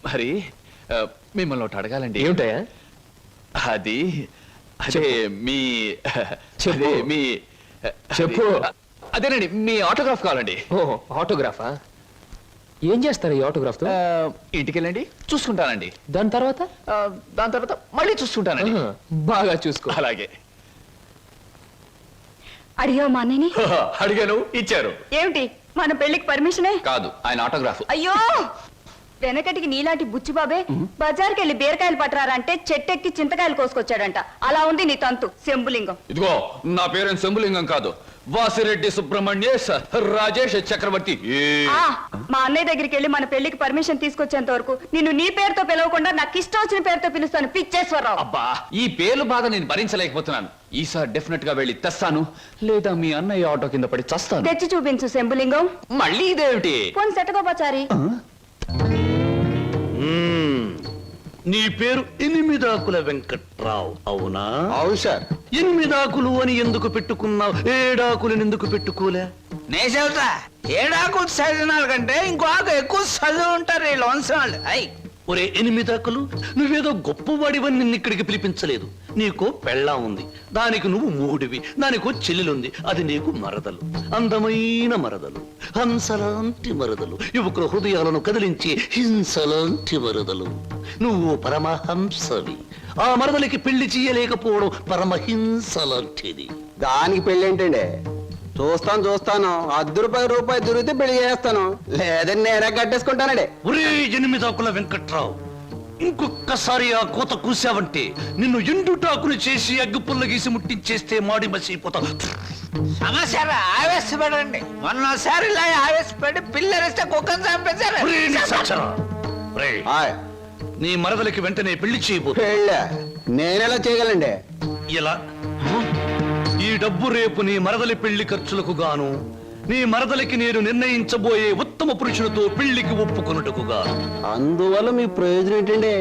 మరి మిమ్మల్ని ఒకటి అడగాలండి. ఏమిటయా? అది అదే మీ చెప్పు. మీ చెప్పు. అదేనండి మీ ఆటోగ్రాఫ్ కావాలండి. ఓ ఆటోగ్రాఫా? ఏం చేస్తారు ఈ ఆటోగ్రాఫ్ తో? ఇంటికి వెళ్ళండి, చూసుకుంటానండి. దాని తర్వాత దాని తర్వాత మళ్ళీ చూసుకుంటానండి. బాగా చూసుకో. అలాగే. అడిగావు మా అన్నయ్యని? అడిగాను, ఇచ్చారు. ఏమిటి మన పెళ్లికి పర్మిషనే? కాదు, ఆయన ఆటోగ్రాఫ్. అయ్యో, వెనకటికి నీలాంటి బుచ్చిబాబే బజార్కి వెళ్ళి బీరకాయలు పట్టరారంటే చెట్టెక్కి చింతకాయలు కోసుకొచ్చాడంట. అలా ఉంది నీ తంతు శంభులింగం. ఇదిగో, నా పేరు శంభులింగం కాదు, వాసిరెడ్డి సుబ్రహ్మణ్యేశ్ రాజేష్ చక్రవర్తి. మా అన్నయ్య దగ్గరికి వెళ్ళి మన పెళ్లికి పర్మిషన్ తీసుకొచ్చేంత వరకు నిన్ను నీ పేరుతో పిలవకుండా నాకు ఇష్టం వచ్చిన పేరుతో పిలుస్తాను. పిచ్చేశ్వరరావు. అబ్బా, ఈ పేర్లు బాధ నేను భరించలేకపోతున్నాను. ఈసారి డెఫినెట్ గా వెళ్ళి తెస్తాను, లేదా మీ అన్నయ్య ఆటో కింద పడి చస్తాను. తెచ్చి చూపించు శంభులింగం. మళ్ళీ ఇదేమిటి? పోనీ సెటగోపచారి. నీ పేరు ఎనిమిదాకుల వెంకట్రావు అవునా? అవును సార్. ఎనిమిదాకులు అని ఎందుకు పెట్టుకున్నావు? ఏడాకులను ఎందుకు పెట్టుకోలే? నే చెబుతా, ఏడాకులు చదివిన కంటే ఇంకో ఆకు ఎక్కువ చదివి ఉంటారు వీళ్ళు వంశవాళ్ళు. అయ్ ఒరే ఎనిమిదాకులు, నువ్వేదో గొప్పవాడివని నిన్ను ఇక్కడికి పిలిపించలేదు. నీకో పెళ్ళాం ఉంది, దానికి నువ్వు మూడివి, దానికో చెల్లెలుంది, అది నీకు మరదలు. అందమైన మరదలు, హంసలాంటి మరదలు, యువకుల హృదయాలను కదిలించి హింసలాంటి మరదలు. నువ్వు పరమహంసవి. ఆ మరదలికి పెళ్లి చేయలేకపోవడం పరమహింసలాంటిది. దానికి పెళ్లి ఏంటండి? చూస్తాను ₹10 దొరికితే పెళ్లి చేస్తాను, లేదని నేనే కట్టేసుకుంటానండి. ఒరే ఎనిమిదాకుల వెంకట్రావు, ఇంకొక్కసారి ఆ కోత కూసావంటే నిన్ను ఎండుటాకులు చేసి అగ్గిపుల్ల గీసి ముట్టించేస్తే మాడి మసిపోతావు. సమస్య ఆవేశపడండి. మొన్నసారి ఇలా ఆవేశపడి పిల్లరిస్తే కుక్కను చంపేశారు. నీ మరదలికి వెంటనే పెళ్లి చేయబో. పెళ్ళా? నేనెలా చేయగలండి? ఇలా ఈ డబ్బు రేపు నీ మరదలి పెళ్లి ఖర్చులకు గాను, నీ మరదలికి నేను నిర్ణయించబోయే ఉత్తమ పురుషులతో పెళ్లికి ఒప్పుకొనుటకు గాను. అందువల్ల మీ ప్రయోజనం ఏంటండి?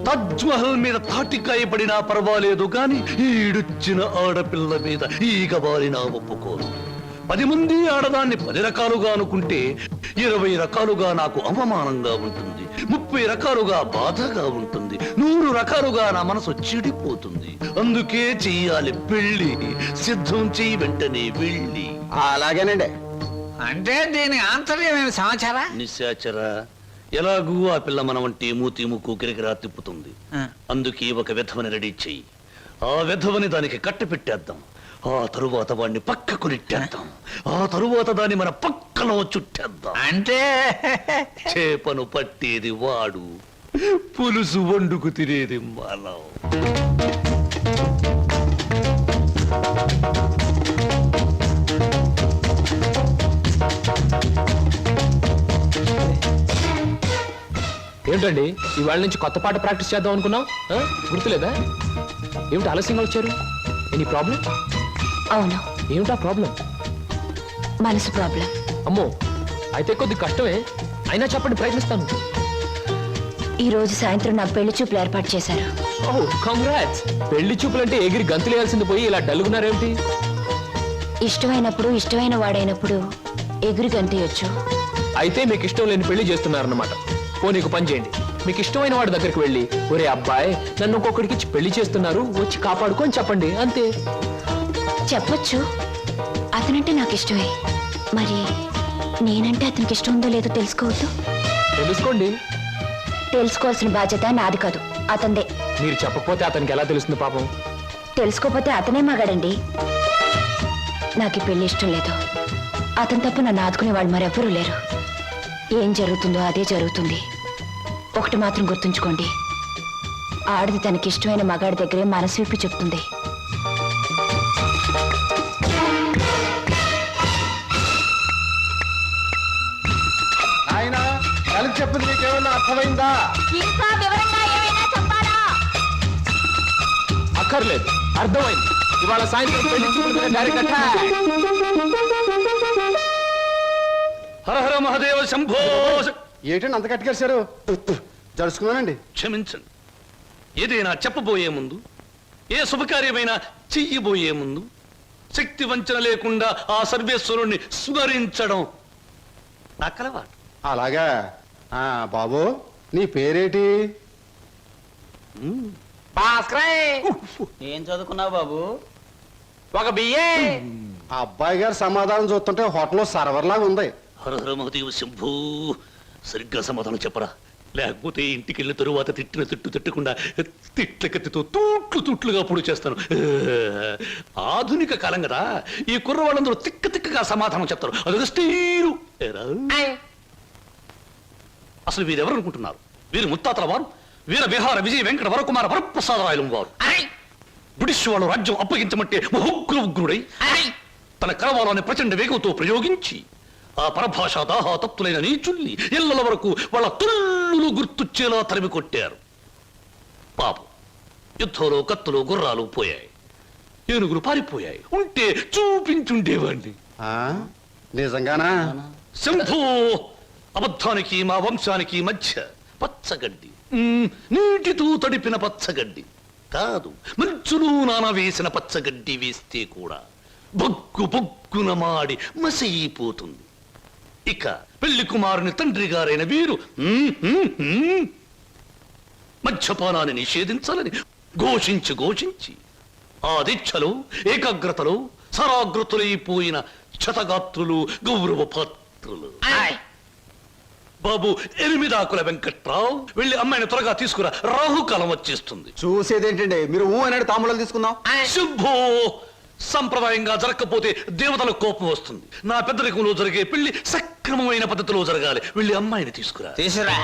తాజ్ మహల్ మీద తాటికాయ పడినా పర్వాలేదు గాని ఈడుచ్చిన ఆడపిల్ల మీద ఈగ బారినా ఒప్పుకోను. 10 మంది ఆడదాన్ని 10 రకాలుగా అనుకుంటే 20 రకాలుగా నాకు అవమానంగా ఉంటుంది, 30 రకాలుగా బాధగా ఉంటుంది, 100 రకాలుగా నా మనసు చెడిపోతుంది. అందుకే చెయ్యాలి పెళ్లి. సిద్ధం చెయ్యి, వెంటనే వెళ్ళి. అలాగేనండి. అంటే దీని ఆంతర్యమైన సమాచారా? నిశాచరా, ఎలాగూ ఆ పిల్ల మన వంటి మూతి ముక్కు కిరికిరా తిప్పుతుంది. అందుకే ఒక విధవని రెడీ చెయ్యి. ఆ విధవని దానికి కట్ట పెట్టేద్దాం. ఆ తరువాత వాడిని పక్కకు నెట్టేద్దాం. ఆ తరువాత దాన్ని మన పక్కలో చుట్టేద్దాం. అంటే చేపను పట్టేది వాడు, పులుసు వండుకు తినేది మనం. ఏమిటండి, ఇవాళ నుంచి కొత్త పాట ప్రాక్టీస్ చేద్దాం అనుకున్నాం, గుర్తులేదా? ఏమిటి ఆలస్యంగా వచ్చారు? Any problem? అవును. ఏమిటా ప్రాబ్లం? మనసు ప్రాబ్లం. అమ్మో, అయితే కొద్ది కష్టమే, అయినా చెప్పండి, ప్రయత్నిస్తాను. ఈ రోజు సాయంత్రం నాకు పెళ్లి చూపులు ఏర్పాటు చేశారు. ఓహ్, కంగ్రాట్స్. పెళ్లి చూపులంటే ఎగిరి గంతులేయాల్సింది పోయి ఇలా డల్గున్నారేమిటి? ఇష్టమైనప్పుడు, ఇష్టమైన వాడైనప్పుడు ఎగురు గంతేయొచ్చు. అయితే మీకు ఇష్టం లేని పెళ్లి చేస్తున్నారన్నమాట. నీకు పని చేయండి, మీకు ఇష్టమైన వాడి దగ్గరికి వెళ్ళి, ఒరే అబ్బాయి, నన్ను ఇంకొకడికి పెళ్లి చేస్తున్నారు, వచ్చి కాపాడుకొని చెప్పండి, అంతే. చెప్పొచ్చు, అతనంటే నాకు ఇష్టమే. మరి నేనంటే అతనికి ఇష్టం ఉందో లేదో తెలుసుకోవద్దు? తెలుసుకోండి. తెలుసుకోవాల్సిన బాధ్యత నాది కాదు, అతందే. మీరు చెప్పకపోతే అతనికి ఎలా తెలుస్తుంది పాపం? తెలుసుకోపోతే అతనే మగాడండి. నాకు ఈ పెళ్లి ఇష్టం లేదు. అతను తప్ప నన్ను ఆదుకునే వాళ్ళు మరెవ్వరూ లేరు. ఏం జరుగుతుందో అదే జరుగుతుంది. ఒకటి మాత్రం గుర్తుంచుకోండి, ఆడది తనకి ఇష్టమైన మగాడి దగ్గరే మనసు విప్పి చెప్తుంది. చెప్పింది నీకేమన్నా అర్థమైందా? ఇంకా వివరంగా ఏమైనా చెప్పాలా? అక్కర్లేదు, అర్థమైంది. ఇవాళ సాయంత్రం పెళ్లి చూపులు డైరెక్ట్ అటాక్. హర హర మహాదేవ శంభో. ఏంటండి అంత కట్టుకేశారు? జరుచుకున్నానండి. క్షమించండి. ఏదైనా చెప్పబోయే ముందు, ఏ శుభకార్యమైనా చెయ్యబోయే ముందు శక్తి వంచన లేకుండా ఆ సర్వేశ్వరుణ్ణి స్మరించడం నా కలవాటు. అలాగా బాబు, నీ పేరేటి? ఏం చదువుకున్నావు బాబు? ఒక బియ్యే. ఆ అబ్బాయి గారి సమాధానం చూస్తుంటే హోటల్లో సర్వర్ లాగా ఉంది. హర హర మహదేవ శంభూ, సరిగ్గా సమాధానం చెప్పరా, లేకపోతే ఇంటికి వెళ్ళిన తరువాత తిట్టిన తిట్టు తిట్టకుండా తిట్ల కత్తితో తూట్లుగా పొడి చేస్తాను. ఆధునిక కాలం కదా, ఈ కుర్రవాళ్ళందరూ తిక్కగా సమాధానం చెప్తారు. అదొక స్టీరు. ఏరా? అసలు వీరెవరు అనుకుంటున్నారు? వీరు ముత్తాతల వారు, వీర విహార విజయ వెంకట వరకుమార వరప్రసాదరాయలు వారు. బ్రిటిష్ వాళ్ళు రాజ్యం అప్పగించమంటే ఉగ్రుడై తన కరవాలోని ప్రచండ వేగంతో ప్రయోగించి ఆ పరభాషా దాహాతత్తులైన నీచుల్ని ఇళ్ల వరకు వాళ్ళ తుల్లులు గుర్తుచ్చేలా తరిమి కొట్టారు. పాపం, యుద్ధంలో కత్తులు గుర్రాలు పోయాయి, ఏనుగులు పారిపోయాయి. ఉంటే చూపించుండేవాడిని. నిజంగానా? శంభో, అబద్ధానికి మా వంశానికి మధ్య పచ్చగడ్డి, నీటితో తడిపిన పచ్చగడ్డి కాదు, మంచులు నానవేసిన పచ్చగడ్డి వేస్తే కూడా బొగ్గున మాడి మసైపోతుంది. ఇక పెళ్లి కుమారుని తండ్రి గారైన వీరు మద్యపానాన్ని నిషేధించాలని ఘోషించి ఆ దీక్షలో ఏకాగ్రతలో సరాగ్రతులైపోయిన క్షతగాత్రులు, గౌరవ పాత్రులు. బాబు ఎనిమిదాకుల వెంకట్రావు, వెళ్ళి అమ్మాయిని త్వరగా తీసుకురా, రాహుకాలం వచ్చేస్తుంది. చూసేదేంటండి, మీరు అన్నాడు తాములు తీసుకుందాం. శుభో, సంప్రదాయంగా జరగకపోతే దేవతల కోపం వస్తుంది. నా పెద్దరికంలో జరిగే పెళ్లి సక్రమమైన పద్ధతిలో జరగాలి. వెళ్ళి అమ్మాయిని తీసుకురా. తీసురా.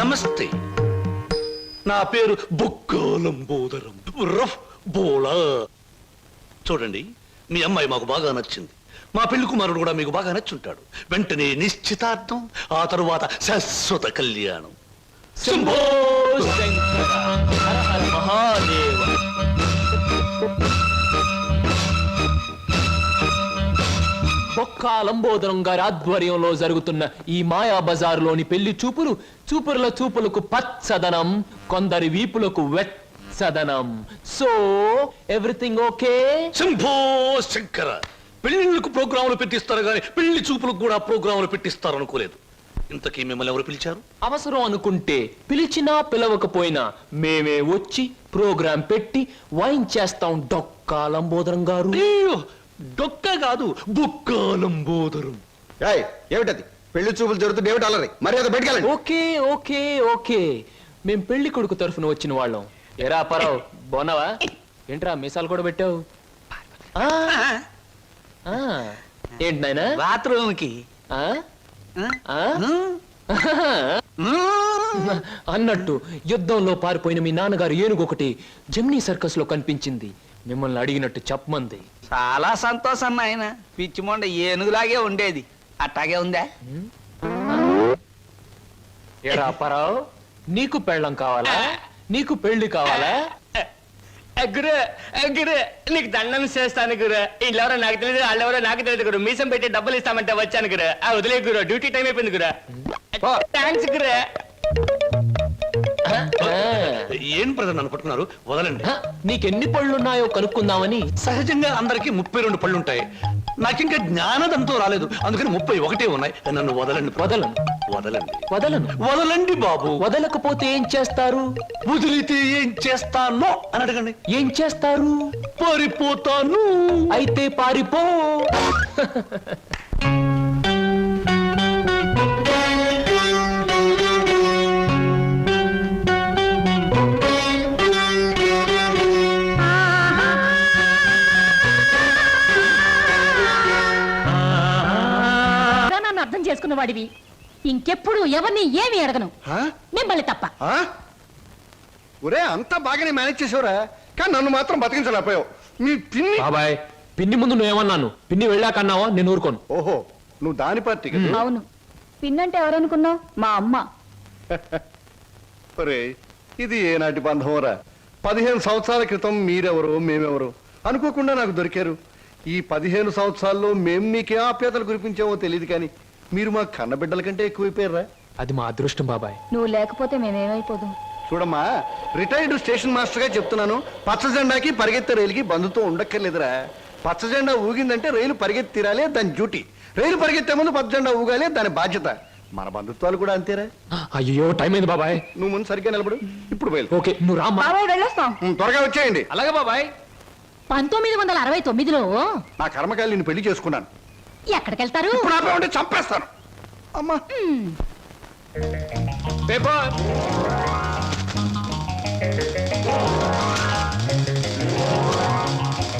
నమస్తే, నా పేరు బొక్కాలంబోదరం రఫ్ బోలా. చూడండి, మీ అమ్మాయి మాకు బాగా నచ్చింది. మా పెళ్లి కుమారుడు కూడా మీకు బాగా నచ్చుంటాడు. వెంటనే నిశ్చితార్థం, ఆ తరువాత శాశ్వత కళ్యాణం. శంభో శంకర, హర హర మహాదేవ. బొక్కా లంబోదరం గారి ఆధ్వర్యంలో జరుగుతున్న ఈ మాయా బజారులోని పెళ్లి చూపుల చూపులకు పచ్చదనం, కొందరి వీపులకు వెచ్చదనం. So everything okay? Shambho Shankara, పెళ్లిళ్ళకు ప్రోగ్రాములు పెట్టిస్తారు కానీ పెళ్లి చూపులకు కూడా ప్రోగ్రాములు పెట్టిస్తారు అనుకోలేదు. ఇంతకీ మిమ్మల్ని ఎవరు పిలిచారు? అవసరం అనుకుంటే పిలిచినా పిలవకపోయినా మేమే వచ్చి ప్రోగ్రాం పెట్టి వాయించేస్తాం. డొక్కా లంబోదరం గారు. అయ్యో, డొక్క కాదు, బొక్కాలంబోదరం. ఏమిటది? పెళ్లి చూపులు జరుగుతుంది, ఏమిటి అలరి? మర్యాద బయటకెళ్ళండి. ఓకే ఓకే ఓకే, మేం పెళ్లి కొడుకు తరఫున వచ్చిన వాళ్ళం. ఎరా పరావు, బాగున్నావా? ఏంట్రా మీసాలు కూడా పెట్టావు? ఏంటి నాయనా? బాత్రూమ్ కి అన్నట్టు యుద్ధంలో పారిపోయిన మీ నాన్నగారు ఏనుగొకటి జమ్నీ సర్కస్ లో కనిపించింది. మిమ్మల్ని అడిగినట్టు చెప్పమంది. చాలా సంతోషం నాయన. పిచ్చి మొండ ఏనుగులాగే ఉండేది, అట్టాగే ఉందా? ఎరా పరావు, నీకు పెళ్ళం కావాలా? నీకు పెళ్లి కావాలా? గురు గురు నీకు దండం చేస్తాను గురు. వీళ్ళెవరో నాకు తెలియదు, వాళ్ళెవరో నాకు తెలియదు గురు. మీసం పెట్టి డబ్బులు ఇస్తామంటే వచ్చాను గురు. వదిలే గురు, డ్యూటీ టైం అయిపోయింది గురు. థ్యాంక్స్ గురు. ఏం ప్రజలు నన్ను పట్టుకున్నారు? వదలండి. నీకెన్ని పళ్ళున్నాయో కనుక్కుందామని. సహజంగా అందరికి 32 పళ్ళుంటాయి. నాకింకా జ్ఞానదంతో రాలేదు, అందుకని 31 ఉన్నాయి. నన్ను వదలండి. వదలను వదలండి. వదలను. వదలండి బాబు. వదలకపోతే ఏం చేస్తారు? వదిలితే ఏం చేస్తానో అని అడగండి. ఏం చేస్తారు? పారిపోతాను. అయితే పారిపో. అర్థం చేసుకున్న వాడివి ఇంకెప్పుడు ఎవరిని ఏమి అడగను, మిమ్మల్ని తప్ప. ఒరే, అంతా బాగానే మేనేజ్ చేసేవరా, కానీ నన్ను మాత్రం బతికించలేకపోయావు. మీ పిన్ని. బాబాయ్, పిన్ని ముందు నువ్వేమన్నాను? పిన్ని వెళ్ళాకన్నావా? నేను ఊరుకోను. ఓహో, నువ్వు దాని పార్టీ. అవును, పిన్నంటే ఎవరనుకున్నావు? మా అమ్మ. ఒరే, ఇది ఏనాటి బంధంరా? 15 సంవత్సరాల క్రితం మీరెవరు మేమెవరు అనుకోకుండా నాకు దొరికారు. ఈ 15 సంవత్సరాల్లో మేము మీకే ఆప్యాతలు కురిపించామో తెలియదు, కానీ మీరు మా కన్నబిడ్డల కంటే ఎక్కువైపోయారా? అది మా అదృష్టం బాబాయ్. నువ్వు లేకపోతే మేమేమైపోదు. చూడమ్మా, రిటైర్డ్ స్టేషన్ మాస్టర్ గా చెప్తున్నాను, పచ్చ జెండాకి పరిగెత్తే రైలుకి బంధుతో ఉండక్కర్లేదురా. పచ్చ జెండా ఊగిందంటే రైలు పరిగెత్తి తీరాలి, దాని డ్యూటీ. రైలు పరిగెత్తే ముందు పచ్చ జెండా ఊగాలి, దాని బాధ్యత. మన బంధుత్వాలు కూడా అంతేరా. అయ్యో టైం అయింది బాబాయ్. నువ్వు ముందు సరిగ్గా నిలబడు, ఇప్పుడు బయలు. ఓకే నువ్వు రామ్మా. వెళ్ళొస్తాం. త్వరగా వచ్చేయండి. అలాగే బాబాయ్. 1969లో నా కర్మకాయలు నేను పెళ్లి చేసుకున్నాను. ఎక్కడికెళ్తారు? ఇప్పుడు ఆపే ఉంటే చంపేస్తాను. అమ్మా, పేపర్.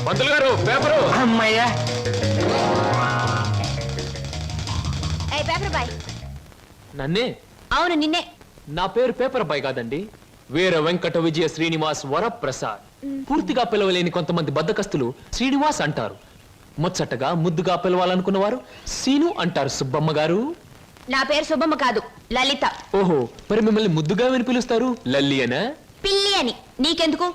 పంతులు గారు పేపరు. అమ్మయ్యా. Paper boy. నన్నే? అవును నిన్నే. నా పేరు పేపర్ బాయ్ కాదండి, వీర వెంకట విజయ శ్రీనివాస్ వరప్రసాద్. పూర్తిగా పిలవలేని కొంతమంది బద్దకస్తులు శ్రీనివాస్ అంటారు. ముచ్చటగా ముద్దుగా పిలవాలనుకున్న వారు సీను అంటారు. సుబ్బమ్మ గారు. నా పేరు సుబ్బమ్మ కాదు, లలిత. ఓహో, మరి మిమ్మల్ని ముద్దుగా విని పిలుస్తారు లల్లి అనా? పిల్లి అని. నీకెందుకు?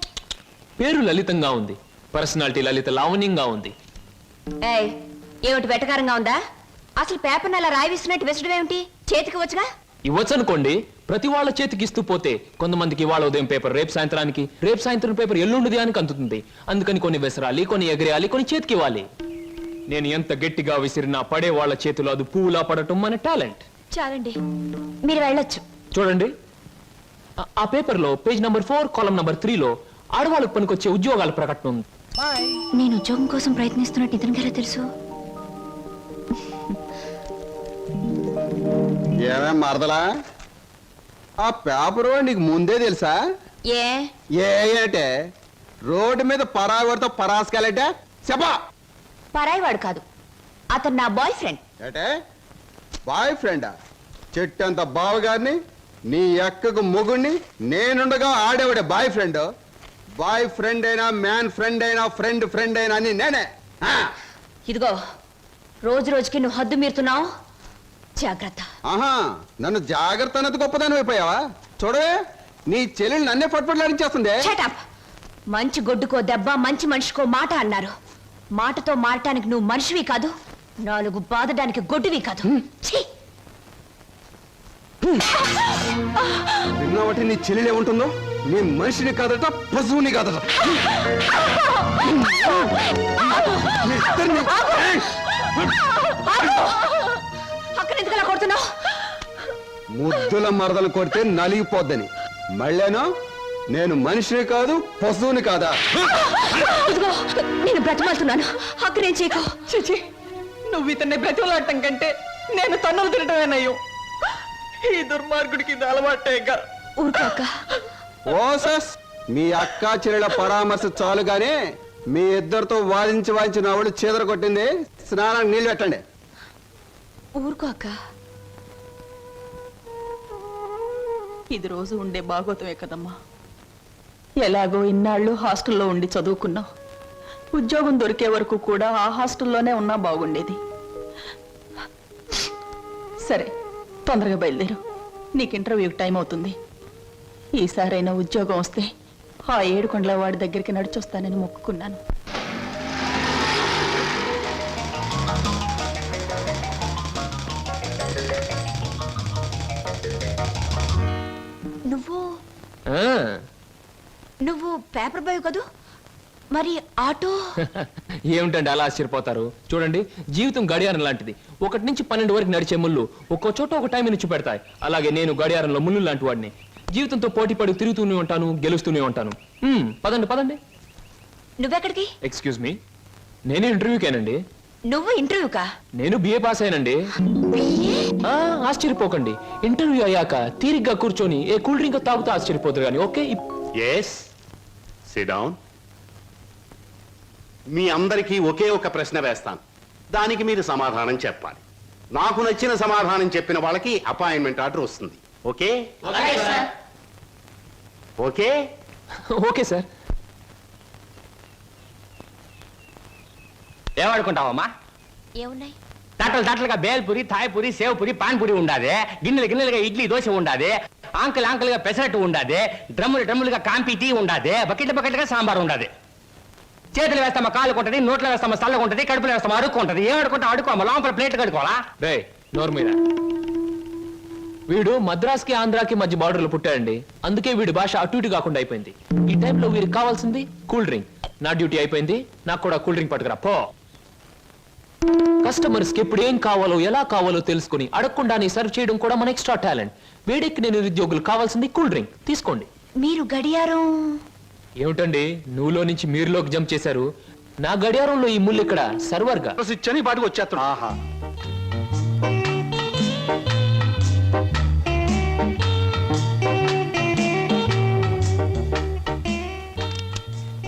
పేరు లలితంగా ఉంది, పర్సనాలిటీ లలిత లావణ్యంగా ఉంది. ఏయ్, ఏమిటి వెటకారంగా ఉందా? అసలు పేపర్ని అలా రాయి విసినట్టు విసడం ఏమిటి? చేతికి వచ్చుగా. ఇవ్వచ్చనుకోండి, ప్రతి వాళ్ళ చేతికి ఇస్తూ పోతే కొంతమందికి ఇవాళ ఉదయం పేపర్ రేపు సాయంత్రానికి, రేపు సాయంత్రం పేపర్ ఎల్లుండిది అని అందుతుంది. అందుకని కొన్ని విసరాలి, కొన్ని ఎగరేయాలి, కొన్ని చేతికి ఇవ్వాలి. నేను ఎంత గట్టిగా విసిరినా పడే వాళ్ళ చేతిలో అది పువ్వులా పడటం మన టాలెంట్. చాలండి, మీరు వెళ్ళొచ్చు. చూడండి, ఆ పేపర్లో పేజ్ నంబర్ 4 కాలం నంబర్ 3లో ఆడవాళ్ళకు పనికొచ్చే ఉద్యోగాల ప్రకటన ఉంది. నేను ఉద్యోగం కోసం ప్రయత్నిస్తున్నట్టు ఇతనికి ఎలా తెలుసు? ఏమే మరదలా, ఆ పేపరు నీకు ముందే తెలుసా? ఏ ఏంటే రోడ్డు మీద పరాగడితో పరాసుకెళ్ళటే చెప్పా. పరాయివాడు కాదు, అతను నా బాయ్ ఫ్రెండ్. ఏటే బాయ్ ఫ్రెండా? చెట్టంత బావగారిని, నీ ఎక్కకు మొగుణ్ణి, నేనుండగా ఆడేవాడే బాయ్ ఫ్రెండ్. బాయ్ ఫ్రెండ్ అయినా, మ్యాన్ ఫ్రెండ్ అయినా, ఫ్రెండ్ ఫ్రెండ్ అయినా అని నేనే. ఇదిగో, రోజు రోజుకి నువ్వు హద్దు మీరుతున్నావు, జాగ్రత్త. ఆహా, నన్ను జాగ్రత్త అన్నది గొప్పదాని అయిపోయావా? చూడవే, నీ చెల్లెలు నన్నే పట్టుపట్లాడించేస్తుంది. Shut up. మంచి గొడ్డుకో దెబ్బ, మంచి మనిషికో మాట అన్నారు. మాటతో మారటానికి నువ్వు మనిషివి కాదు, 4 బాదడానికి గొడ్డువి కాదు. ఛీ! విన్నావటి నీ చెల్లెలు ఏముంటుందో? నీ మనిషిని కాదట, పశువుని కాదట. మీ ఇద్దరిని- అక్కడ ఎందుకు అలా కొడుతున్నావు? ముద్దుల మరదలు కొడితే నలిగిపోద్దని. మళ్ళేనో నేను మనిషిని కాదు, పశువుని కాదా? ఇదిగో, నేను బ్రతిమాలుతున్నాను, అక్కడేం చేయకు. చిచి, నువ్వు ఇతన్ని బ్రతిమలాడటం కంటే నేను తన్నులు తినటమేనయ్యో. ఈ దుర్మార్గుడికి ఇది అలవాటేగా. ఊరుకోక. ఓసస్, మీ అక్కా చెల్లెల పరామర్శ చాలుగానే మీ ఇద్దరితో వాదించి నా వాళ్ళు చీదర కొట్టింది. స్నానానికి నీళ్ళు పెట్టండి. ఊరుకోక. ఇది రోజు ఉండే భాగవతమే కదమ్మా. ఎలాగో ఇన్నాళ్ళు హాస్టల్లో ఉండి చదువుకున్నావు. ఉద్యోగం దొరికే వరకు కూడా ఆ హాస్టల్లోనే ఉన్నా బాగుండేది. సరే, తొందరగా బయలుదేరు, నీకు ఇంటర్వ్యూకి టైం అవుతుంది. ఈసారైనా ఉద్యోగం వస్తే ఆ 7 కొండల వాడి దగ్గరికి నడిచొస్తానని మొక్కుకున్నాను. నువ్వు పేపర్ బాయ్ కదూ, మరి ఆటో? ఏమిటండి అలా ఆశ్చర్యపోతారు? చూడండి, జీవితం గడియారం లాంటిది. 1 నుంచి 12 వరకు నడిచే ముళ్ళు ఒక్కో చోట ఒక టైం నుంచి పెడతాయి. అలాగే నేను గడియారంలో ముళ్ళు లాంటి వాడిని. జీవితంతో పోటీ పడి తిరుగుతూనే ఉంటాను, గెలుస్తూనే ఉంటాను. పదండి పదండి. నువ్వెక్కడికి? ఎక్స్క్యూజ్ మీ, నేను ఇంటర్వ్యూకేనండి. నువ్వు ఇంటర్వ్యూకా? నేను బిఏ పాస్ అయినండి. ఆశ్చర్యపోకండి, ఇంటర్వ్యూ అయ్యాక తీరిగ్గా కూర్చొని ఏ కూల్ డ్రింక్ తాగుతూ ఆశ్చర్యపోతారు కానీ. Okay, yes, sit down. మీ అందరికీ ఒకే ఒక ప్రశ్న వేస్తాను, దానికి మీరు సమాధానం చెప్పాలి. నాకు నచ్చిన సమాధానం చెప్పిన వాళ్ళకి అపాయింట్మెంట్ ఆర్డర్ వస్తుంది. ఓకే? Okay okay sir. ఏమనుకుంటావమ్మా? ఏమున్నాయి? తట్టలుగా బేల్పూరి, థాయ్పూరి, సేవ్పూరి, పాన్పూరి ఉండాది. గిన్నెలుగా ఇడ్లీ దోశ ఉండాది. ఆంకలుగా పెసరట్టు ఉండాది. డ్రమ్ములుగా కాంపి టీ ఉండాది. బకెట్లుగా సాంబార్ ఉండాది. చేతులు వేస్తామా కాలు కొంటది, నోట్లో వేస్తామా చల్లగా ఉంటది, కడుపులో వేస్తామా అడుక్కుంటది. ఏమడుకుంటా అడుకోమా, లోపల ప్లేట్ కడుకోవాలా? రే నోరు మీద. వీడు మద్రాస్కి ఆంధ్రాకి మధ్య బార్డర్లో పుట్టాడండి. అందుకే వీడి భాష అటు ఇటు కాకుండా అయిపోయింది. ఈ టైంలో వీరికి కావాల్సింది కూల్ డ్రింక్. నా డ్యూటీ అయిపోయింది, నాకు కూడా కూల్ డ్రింక్ పట్టుకురా పో. కస్టమర్స్ కి ఎప్పుడు ఏం కావాలో ఎలా కావాలో తెలుసుకుని అడగకుండానే సర్వ్ చేయడం కూడా మన ఎక్స్ట్రా టాలెంట్. వేడెక్కిన నిరుద్యోగులు కావాల్సింది కూల్ డ్రింక్. తీసుకోండి. మీరు గడియారం ఏమిటండి నువ్వులో నుంచి మీరులోకి జంప్ చేశారు? నా గడియారంలో ఈ ముళ్ళు ఇక్కడ సర్వర్ గా ఇచ్చని బాటికి వచ్చేస్తాను. ఆహా,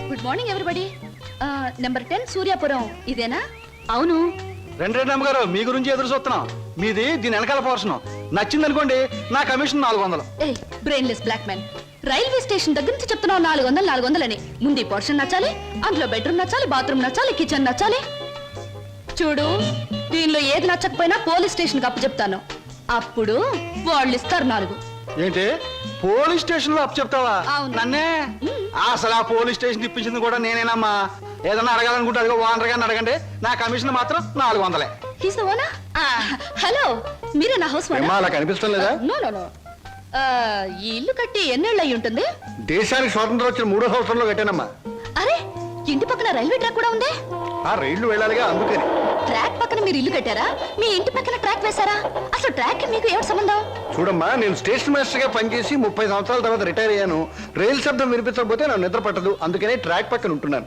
good morning everybody. Number 10 Suryapuram ఇదేనా? అవును. రెండు అమ్మగారు మీ గురించి ఎదురు చూస్తున్నాం. మీది దీని వెనకాల పోర్షన్ నచ్చింది అనుకోండి, నా commission 400. A brainless black man, railway station దగ్గర నుంచి చెప్తున్నావు 400 అని. ముందు ఈ పోర్షన్ నచ్చాలి, అందులో బెడ్రూమ్ నచ్చాలి, బాత్రూమ్ నచ్చాలి, కిచెన్ నచ్చాలి. చూడు, దీనిలో ఏది నచ్చకపోయినా పోలీస్ స్టేషన్ కి అప్పు చెప్తాను. అప్పుడు వాళ్ళు ఇస్తారు 4. ఏంటి పోలీస్ స్టేషన్ లో అప్పు చెప్తావా? అవును. నన్నే? అసలు ఆ పోలీస్ స్టేషన్ ఇప్పించింది కూడా నేనేనమ్మా. ఏదన్నా అడగాలనుకుంటే అదిగో ఓనర్ గారిని అడగండి, నా కమిషన్ మాత్రం 400. He's the owner. హలో, మీరే నా హౌస్ ఓనర్? అలా కనిపిస్తాం లేదా? No no no. ఈ ఇల్లు కట్టి ఎన్నేళ్ళు అయి ఉంటుంది? దేశానికి స్వాతంత్రం వచ్చిన 3వ సంవత్సరంలో కట్టానమ్మా. అరే, ఇంటి పక్కన రైల్వే ట్రాక్ కూడా ఉంది. ఆ రైళ్లు వెళ్ళాలిగా, అందుకని. ట్రాక్ పక్కన మీరు ఇల్లు కట్టారా? మీ ఇంటి పక్కన ట్రాక్ వేశారా? అసలు ట్రాక్ కి మీకు ఏమిటి సంబంధం? చూడమ్మా, నేను స్టేషన్ మాస్టర్ గా పనిచేసి 30 సంవత్సరాల తర్వాత రిటైర్ అయ్యాను. రైలు శబ్దం వినిపించకపోతే నాకు నిద్ర పట్టదు, అందుకనే ట్రాక్ పక్కన ఉంటున్నాను.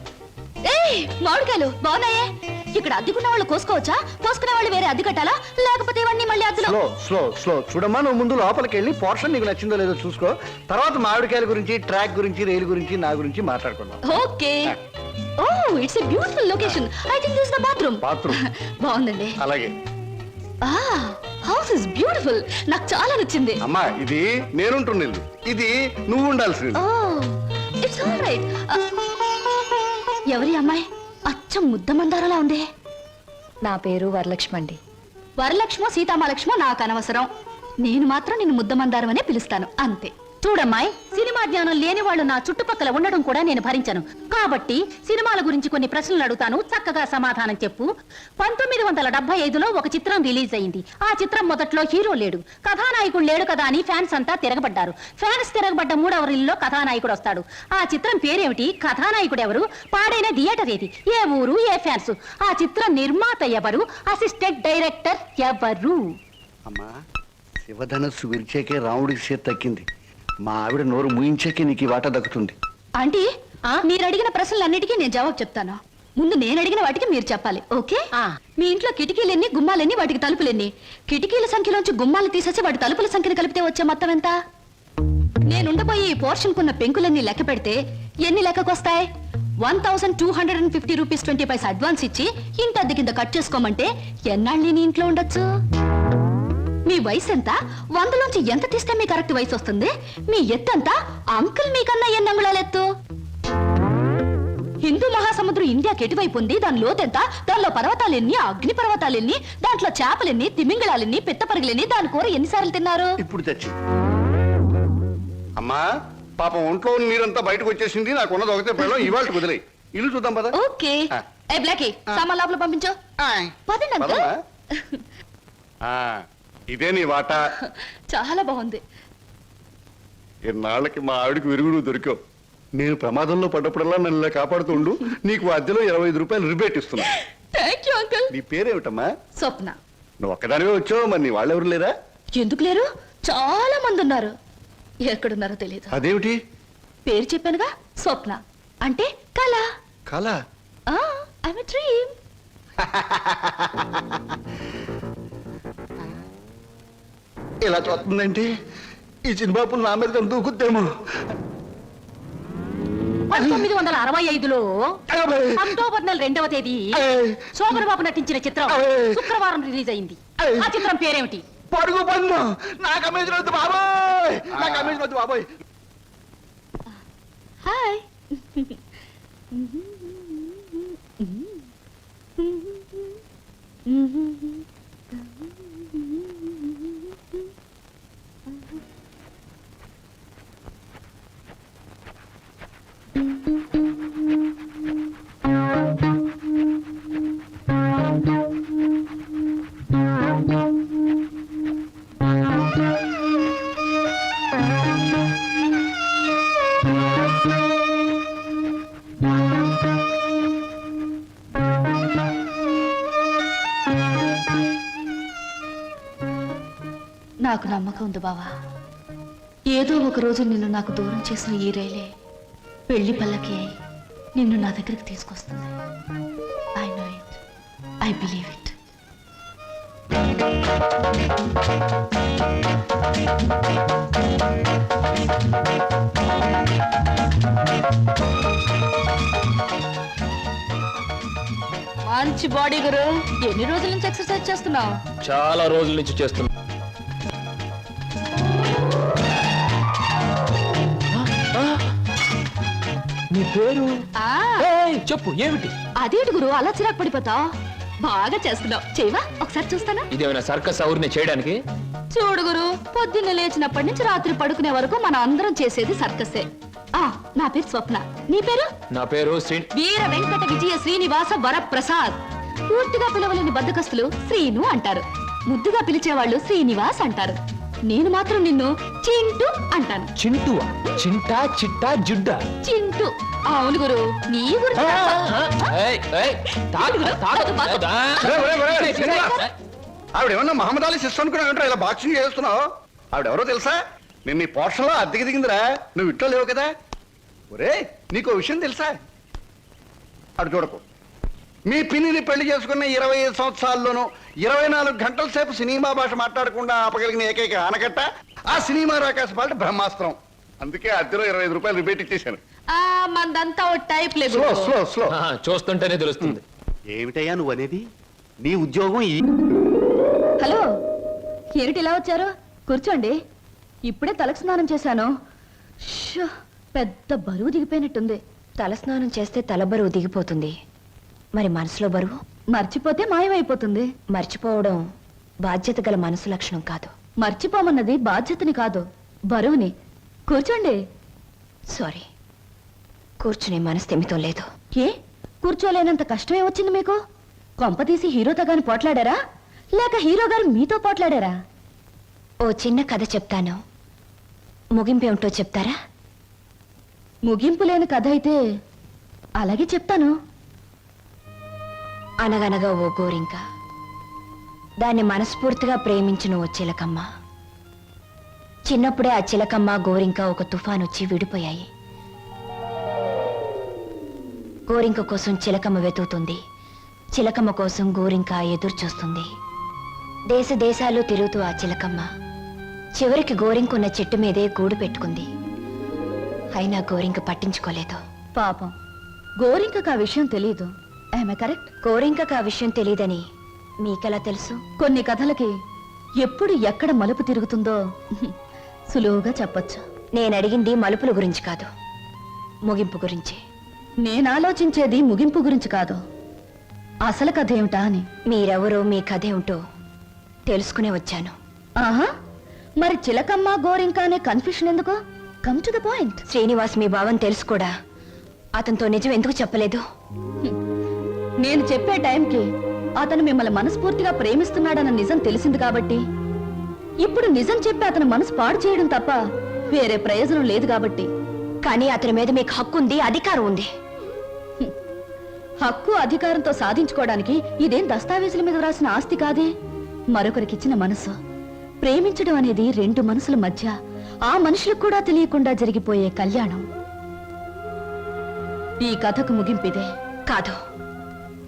ఏయ్, మామిడికాయలు బాగున్నాయే. ఇక్కడ అద్దెకున్న వాళ్ళు కోసుకోవచ్చా? కోసుకునే వాళ్ళు వేరే అద్దె కట్టాలా? లేకపోతే ఇవన్నీ మళ్ళీ అద్దెలో? స్లో స్లో స్లో చూడమ్మా, నువ్వు ముందు లోపలికి వెళ్ళి పోర్షన్ నీకు నచ్చిందో లేదో చూసుకో. తర్వాత మామిడికాయల గురించి, ట్రాక్ గురించి, రైలు గురించి, నా గురించి మాట్లాడుకుందాం. Okay. Oh, it's a beautiful location. I think this is the bathroom. Bathroom బాగుందండి. అలాగే. House is beautiful. నాకు చాలా నచ్చింది. అమ్మా, ఇది నేనుంటున్న ఇల్లు, ఇది నువ్వు ఉండాల్సింది. ఓ, ఇట్స్ ఆల్ రైట్. ఎవరి అమ్మాయి? అచ్చం ముద్ద మందారలా ఉంది. నా పేరు వరలక్ష్మి అండి. వరలక్ష్మో సీతామలక్ష్మో నాకు అనవసరం. నేను మాత్రం నిన్ను ముద్దమందారం అనే పిలుస్తాను, అంతే. చూడమ్మాయి, సినిమా జ్ఞానం లేని వాళ్ళు నా చుట్టుపక్కల ఉండడం కూడా నేను భరించను. కాబట్టి సినిమాల గురించి కొన్ని ప్రశ్నలు అడుగుతాను, చక్కగా సమాధానం చెప్పు. 1975లో ఒక చిత్రం రిలీజ్ అయింది. ఆ చిత్రం మొదట్లో హీరో లేడు, కథానాయకుడు లేడు కదా అని ఫ్యాన్స్ అంతా తిరగబడ్డారు. ఫ్యాన్స్ తిరగబడ్డ 3వ రీల్లో కథానాయకుడు వస్తాడు. ఆ చిత్రం పేరేమిటి? కథానాయకుడు ఎవరు? పాడైన థియేటర్ ఏది? ఏ ఊరు? ఏ ఫ్యాన్స్? ఆ చిత్రం నిర్మాత ఎవరు? అసిస్టెంట్ డైరెక్టర్ ఎవరు? అమ్మా, శివధనస్సు విరిచాకే రాముడికి చేతి తక్కింది. మా ఆవిడ నోరు ముయించాకే నీకు ఈ వాట దక్కుతుంది. ఆంటీ, మీరు అడిగిన ప్రశ్నలన్నిటికీ నేను జవాబు చెప్తాను. ముందు నేను అడిగిన వాటికి మీరు చెప్పాలి, ఓకే? మీ ఇంట్లో కిటికీలెన్ని, గుమ్మాలెన్ని, వాటికి తలుపులెన్ని? కిటికీల సంఖ్యలోంచి గుమ్మాలు తీసేసి వాటి తలుపుల సంఖ్యను కలిపితే వచ్చే మొత్తం ఎంత? నేనుండబోయి ఈ పోర్షన్ కున్న పెంకులన్నీ లెక్క పెడితే ఎన్ని లెక్కకొస్తాయి? 1250 రూపీస్ 20 పైసా అడ్వాన్స్ ఇచ్చి ఇంత అద్దె కింద కట్ చేసుకోమంటే ఎన్నాళ్ళు నీ ఇంట్లో ఉండొచ్చు? మీ వయసు ఎంత? 100లోంచి ఎంత తీస్తే మీ కరెక్ట్ వయసు వస్తుంది? మీ ఎత్తు ఎంత? అంకుల్ మీకన్నా ఎన్ని అంగుళాల ఎత్తు? హిందూ మహాసముద్రం ఇండియాకి ఎటువైపు ఉంది? దాని లోతెంత? దానిలో పర్వతాలెన్ని, అగ్ని పర్వతాలెన్ని, దాంట్లో చేపలెన్ని, తిమింగళాలెన్ని, పిత్తపరిగలెన్ని, దాని కూర ఎన్నిసార్లు తిన్నారు? ఇప్పుడు తెచ్చి అమ్మా, పాపం ఒంట్లో నీరంతా బయటకు వచ్చేసింది. నాకు ఉన్నది ఒకటే పిల్లలు, ఇవాళ కుదిలే. ఇల్లు చూద్దాం పద. ఓకే. ఏ బ్లాకీ, సామాన్ లోపల పంపించు. పదండి అంకుల్. ఇదే నీ వాట. చాలా బాగుంది. ఇన్నాళ్ళకి మా ఆవిడకి విరుగుడు దొరికావు. నేను ప్రమాదంలో పడ్డప్పుడల్లా నన్ను ఇలా కాపాడుతూ ఉండు. నీకు అద్దెలో 25 రూపాయలు రిబేట్ ఇస్తున్నా. Thank you uncle. నీ పేరేమిటమ్మా? స్వప్న. నువ్వు ఒక్కదానివే వచ్చావు, మరి నీ వాళ్ళెవరు లేరా? ఎందుకు లేరు? చాలా మంది ఉన్నారు. ఎక్కడున్నారో తెలియదు. అదేమిటి? పేరు చెప్పానుగా, స్వప్న అంటే కళ. కళ? I'm a dream. ఇలా చూస్తుందంటే ఈ చిన్నబాబు నా మీద దూకుద్దేమో. 1965లో అక్టోబర్ నెల 2వ తేదీ శోభన్ బాబు నటించిన చిత్రం శుక్రవారం రిలీజ్ అయింది. ఆ చిత్రం పేరేమిటి? పడుగు పన్ను. నా కమిషన్ వద్దు బాబోయ్, నా కమిషన్ వద్దు బాబోయ్. హాయ్. నాకు నమ్మకం ఉంది బావా. ఏదో ఒక రోజు నిన్ను నాకు దూరం చేసిన ఈ రైలే పెళ్లి పల్లకి అయి నిన్ను నా దగ్గరికి తీసుకొస్తుంది. I know it, I believe it. మంచి బాడీ గురు. ఎన్ని రోజుల నుంచి ఎక్సర్సైజ్ చేస్తున్నావు? చాలా రోజుల నుంచి చేస్తున్నా. నీ పేరు? ఏయ్, చెప్పు ఏమిటి? అదేంటి గురు అలా చిరాకు పడిపోతావు? బాగా చేస్తున్నావు. చేయవా ఒకసారి చూస్తానా? ఇదేమైనా సర్కస్ ఊరిని చేయడానికి? చూడు గురు, పొద్దున్న లేచినప్పటి నుంచి రాత్రి పడుకునే వరకు మనం అందరం చేసేది సర్కసే. నా పేరు స్వప్న. నీ పేరు? నా పేరు వీర వెంకట విజయ శ్రీనివాస వరప్రసాద్. పూర్తిగా పిలవలేని బద్దకస్తులు శ్రీను అంటారు, ముద్దుగా పిలిచేవాళ్ళు శ్రీనివాస్ అంటారు. నేను మాత్రం నిన్ను చింటూ అంటాను. చింటువా? చింటా చిట్టా జుడ్డా? చింటూ. అవును గురు, నీ గురించి ఆవిడేమన్నా మహమ్మద్ అలీ సిస్టర్ అనుకున్నావు? ఇలా బాక్సింగ్ చేస్తున్నావు? ఆవిడెవరో తెలుసా? నేను నీ పోర్షన్లో అద్దెకి దిగిందిరా. నువ్వు ఇంట్లో లేవు కదా. ఒరే, నీకు విషయం తెలుసా? అటు చూడకు. మీ పిన్నిని పెళ్లి చేసుకున్న 25 సంవత్సరాల్లోనూ 24 గంటల సేపు సినిమా భాష మాట్లాడకుండా ఆపగలిగిన ఏకైక ఆనకట్ట ఆ సినిమా రాకాశ పాట బ్రహ్మాస్త్రం. అందుకే అద్దెలో 25 రూపాయలు రిబేట్ ఇచ్చేశాను. మందంతా ఓ టైప్ లేదు. Slow slow slow. చూస్తుంటేనే తెలుస్తుంది. ఏమిటయ్యా నువ్వు అనేది? నీ ఉద్యోగం హలో, ఏమిటి ఇలా వచ్చారు? కూర్చోండి. ఇప్పుడే తలకు స్నానం చేశాను. షో, పెద్ద బరువు దిగిపోయినట్టుంది. తలస్నానం చేస్తే తల బరువు దిగిపోతుంది, మరి మనసులో బరువు మర్చిపోతే మాయమైపోతుంది. మర్చిపోవడం బాధ్యత గల మనసు లక్షణం కాదు. మర్చిపోమన్నది బాధ్యతని కాదు, బరువుని. కూర్చోండి. సారీ, కూర్చునే మనస్థిమితం లేదు. ఏ, కూర్చోలేనంత కష్టమే వచ్చింది మీకు? కొంపతీసి హీరోతో గాని పోట్లాడారా, లేక హీరో గారు మీతో పోట్లాడారా? ఓ చిన్న కథ చెప్తాను, ముగింపేమిటో చెప్తారా? ముగింపు లేని కథ అయితే అలాగే చెప్తాను. అనగనగా ఓ గోరింక, దాన్ని మనస్ఫూర్తిగా ప్రేమించిన ఓ చిలకమ్మ. చిన్నప్పుడే ఆ చిలకమ్మ గోరింక ఒక తుఫాన్ వచ్చి విడిపోయాయి. గోరింక కోసం చిలకమ్మ వెతుకుతుంది, చిలకమ్మ కోసం గోరింక ఎదురు చూస్తుంది. దేశ దేశాలు తిరుగుతూ ఆ చిలకమ్మ చివరికి గోరింకున్న చెట్టు మీదే గూడు పెట్టుకుంది. అయినా గోరింక పట్టించుకోలేదు. పాపం, గోరింకకు ఆ విషయం తెలియదు. I'm correct? గోరింకకు ఆ విషయం తెలియదని మీకెలా తెలుసు? కొన్ని కథలకి ఎప్పుడు ఎక్కడ మలుపు తిరుగుతుందో సులువుగా చెప్పొచ్చు. నేను అడిగింది మలుపుల గురించి కాదు, ముగింపు గురించి. నేను ఆలోచించేది ముగింపు గురించి కాదు, అసలు కథ ఏమిటా అని. మీరెవరో, మీ కథ ఏమిటో తెలుసుకునే వచ్చాను. ఆహా, మరి చిలకమ్మ గోరింక అనే కన్ఫ్యూషన్ ఎందుకు? Come to the point. Srinivas మీ భావం తెలుసు కూడా అతనితో నిజం ఎందుకు చెప్పలేదు? నేను చెప్పే టైంకి అతను మిమ్మల్ని మనస్ఫూర్తిగా ప్రేమిస్తున్నాడన్న నిజం తెలిసింది కాబట్టి, ఇప్పుడు నిజం చెప్పి అతని మనసు పాడు చేయడం తప్ప వేరే ప్రయోజనం లేదు కాబట్టి. కానీ అతని మీద మీకు హక్కు ఉంది, అధికారం ఉంది. హక్కు అధికారంతో సాధించుకోవడానికి ఇదేం దస్తావేజుల మీద రాసిన ఆస్తి కాదే, మరొకరికిచ్చిన మనసు. ప్రేమించడం అనేది రెండు మనసుల మధ్య, ఆ మనుషులకు కూడా తెలియకుండా జరిగిపోయే కళ్యాణం. ఈ కథకు ముగింపిదే. కాదు,